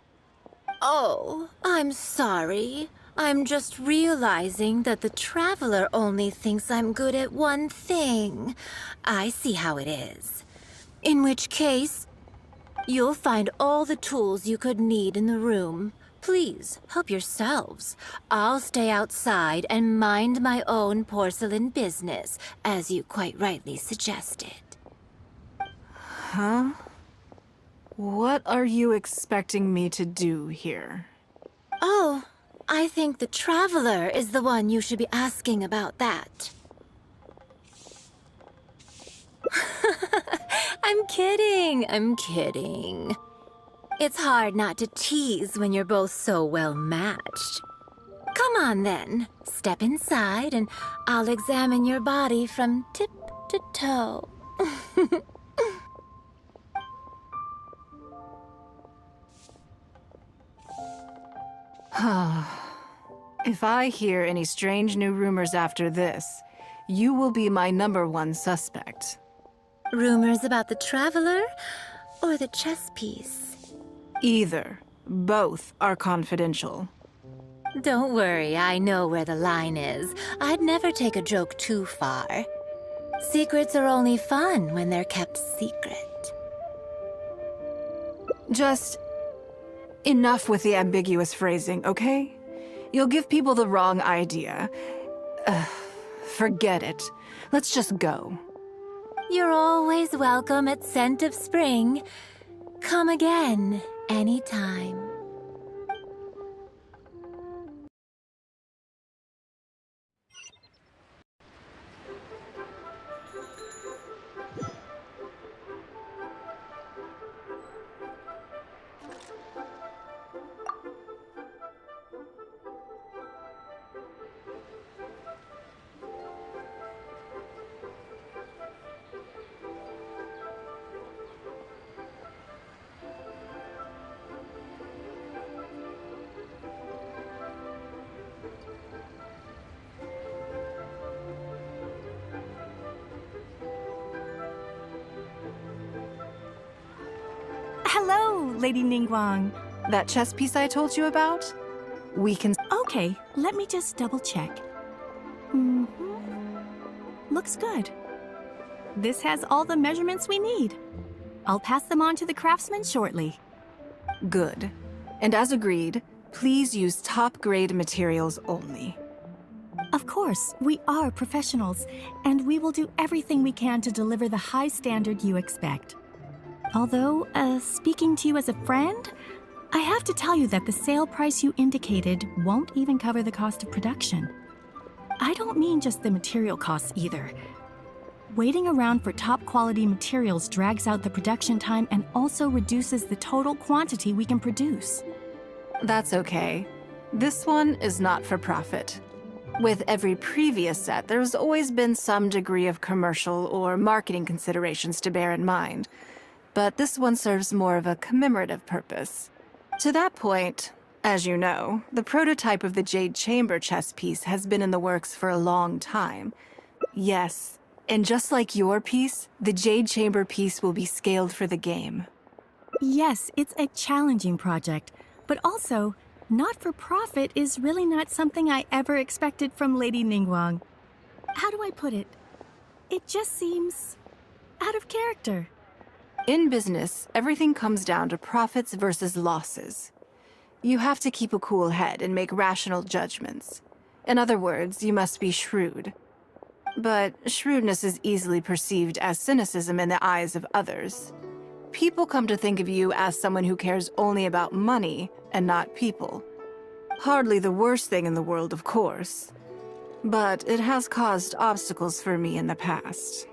F: Oh, I'm sorry. I'm just realizing that the Traveler only thinks I'm good at one thing. I see how it is. In which case, you'll find all the tools you could need in the room. Please, help yourselves. I'll stay outside and mind my own porcelain business, as you quite rightly suggested.
B: Huh? What are you expecting me to do here?
F: Oh, I think the Traveler is the one you should be asking about that. I'm kidding. It's hard not to tease when you're both so well matched. Come on then, step inside and I'll examine your body from tip to toe.
B: If I hear any strange new rumors after this, you will be my #1 suspect.
F: Rumors about the Traveler or the chess piece?
B: Either. Both are confidential.
F: Don't worry, I know where the line is. I'd never take a joke too far. Secrets are only fun when they're kept secret.
B: Just enough with the ambiguous phrasing, okay? You'll give people the wrong idea. Forget it. Let's just go.
F: You're always welcome at Scent of Spring. Come again, anytime.
L: Hello, Lady Ningguang.
B: That chess piece I told you about? We can...
L: Okay, let me just double check. Looks good. This has all the measurements we need. I'll pass them on to the craftsman shortly.
B: Good. And as agreed, please use top-grade materials only.
L: Of course, we are professionals, and we will do everything we can to deliver the high standard you expect. Although, speaking to you as a friend, I have to tell you that the sale price you indicated won't even cover the cost of production. I don't mean just the material costs either. Waiting around for top-quality materials drags out the production time and also reduces the total quantity we can produce.
B: That's okay. This one is not for profit. With every previous set, there's always been some degree of commercial or marketing considerations to bear in mind. But this one serves more of a commemorative purpose. To that point, as you know, the prototype of the Jade Chamber chess piece has been in the works for a long time. Yes, and just like your piece, the Jade Chamber piece will be scaled for the game.
L: Yes, it's a challenging project, but also, not-for-profit is really not something I ever expected from Lady Ningguang. How do I put it? It just seems out of character.
B: In business, everything comes down to profits versus losses. You have to keep a cool head and make rational judgments. In other words, you must be shrewd. But shrewdness is easily perceived as cynicism in the eyes of others. People come to think of you as someone who cares only about money and not people. Hardly the worst thing in the world, of course. But it has caused obstacles for me in the past.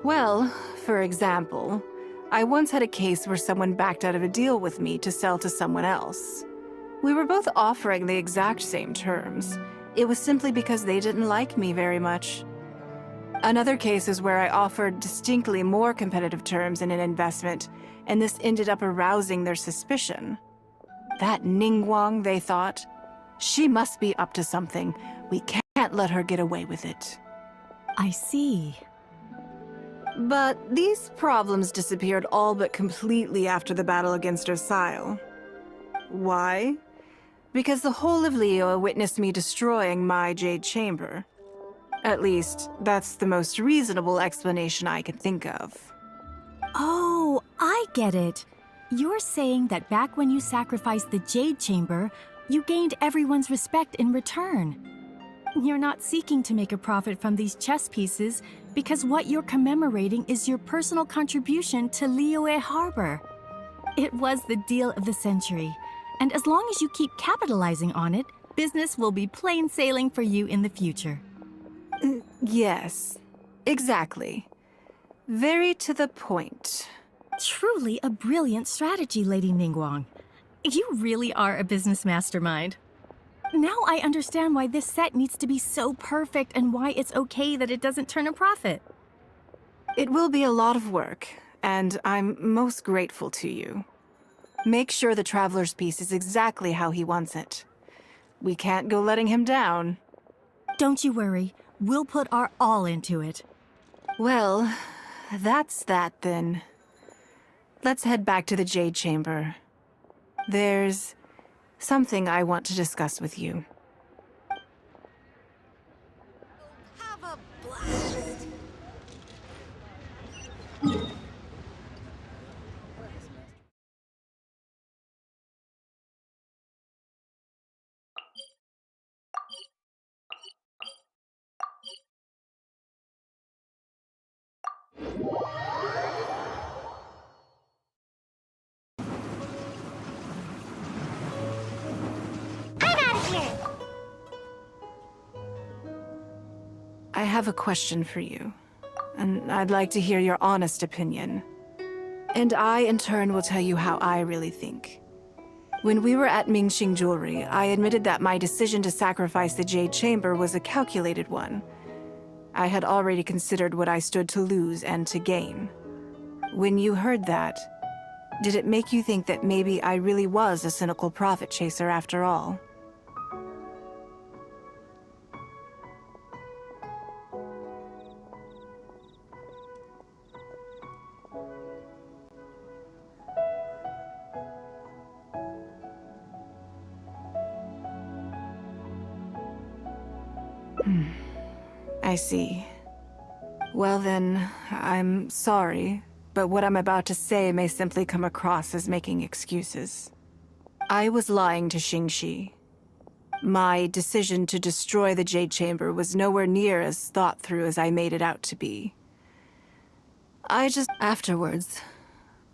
B: Well, for example, I once had a case where someone backed out of a deal with me to sell to someone else. We were both offering the exact same terms. It was simply because they didn't like me very much. Another case is where I offered distinctly more competitive terms in an investment, and this ended up arousing their suspicion. That NINGGUANG, they thought, she must be up to something. We can't let her get away with it.
L: I see.
B: But these problems disappeared all but completely after the battle against Osile. Why? Because the whole of Liyue witnessed me destroying my Jade Chamber. At least, that's the most reasonable explanation I can think of.
L: Oh, I get it. You're saying that back when you sacrificed the Jade Chamber, you gained everyone's respect in return. You're not seeking to make a profit from these chess pieces because what you're commemorating is your personal contribution to Liyue Harbor. It was the deal of the century, and as long as you keep capitalizing on it, business will be plain sailing for you in the future.
B: Yes, exactly. Very to the point.
L: Truly a brilliant strategy, Lady Ningguang. You really are a business mastermind. Now I understand why this set needs to be so perfect and why it's okay that it doesn't turn a profit.
B: It will be a lot of work, and I'm most grateful to you. Make sure the Traveler's piece is exactly how he wants it. We can't go letting him down.
L: Don't you worry. We'll put our all into it.
B: Well, that's that then. Let's head back to the Jade Chamber. There's something I want to discuss with you.
M: Have a blast.
B: I have a question for you, and I'd like to hear your honest opinion. And I, in turn, will tell you how I really think. When we were at Mingxing Jewelry, I admitted that my decision to sacrifice the Jade Chamber was a calculated one. I had already considered what I stood to lose and to gain. When you heard that, did it make you think that maybe I really was a cynical profit chaser after all? I see. Well then, I'm sorry, but what I'm about to say may simply come across as making excuses. I was lying to Xingxi. My decision to destroy the Jade Chamber was nowhere near as thought through as I made it out to be. Afterwards,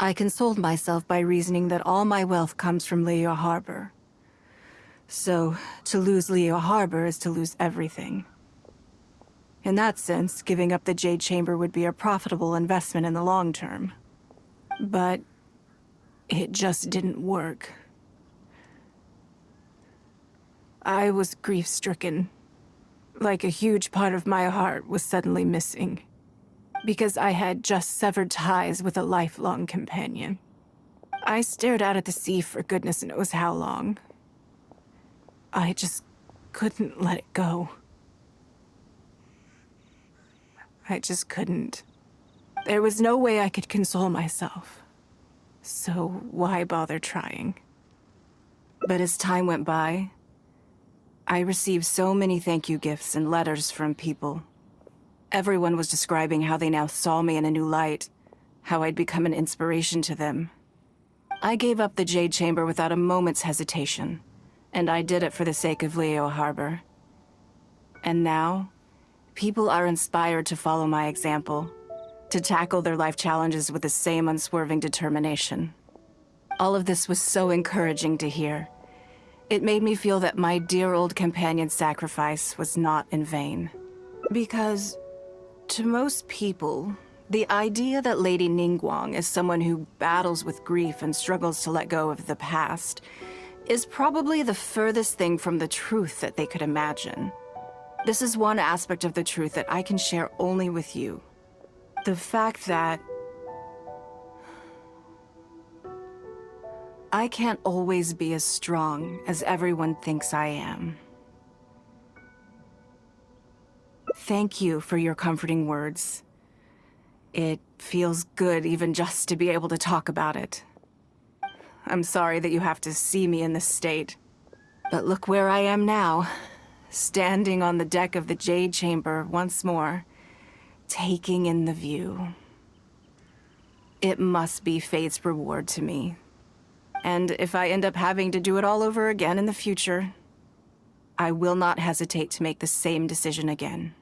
B: I consoled myself by reasoning that all my wealth comes from Liyue Harbor. So, to lose Liyue Harbor is to lose everything. In that sense, giving up the Jade Chamber would be a profitable investment in the long term. But it just didn't work. I was grief-stricken. Like a huge part of my heart was suddenly missing. Because I had just severed ties with a lifelong companion. I stared out at the sea for goodness knows how long. I just couldn't let it go. I just couldn't. There was no way I could console myself. So why bother trying? But as time went by, I received so many thank you gifts and letters from people. Everyone was describing how they now saw me in a new light, how I'd become an inspiration to them. I gave up the Jade Chamber without a moment's hesitation, and I did it for the sake of Leo Harbor. And now, people are inspired to follow my example, to tackle their life challenges with the same unswerving determination. All of this was so encouraging to hear. It made me feel that my dear old companion's sacrifice was not in vain. Because, to most people, the idea that Lady Ningguang is someone who battles with grief and struggles to let go of the past is probably the furthest thing from the truth that they could imagine. This is one aspect of the truth that I can share only with you. The fact that I can't always be as strong as everyone thinks I am. Thank you for your comforting words. It feels good even just to be able to talk about it. I'm sorry that you have to see me in this state. But look where I am now, standing on the deck of the Jade Chamber once more, taking in the view. It must be fate's reward to me. And if I end up having to do it all over again in the future, I will not hesitate to make the same decision again.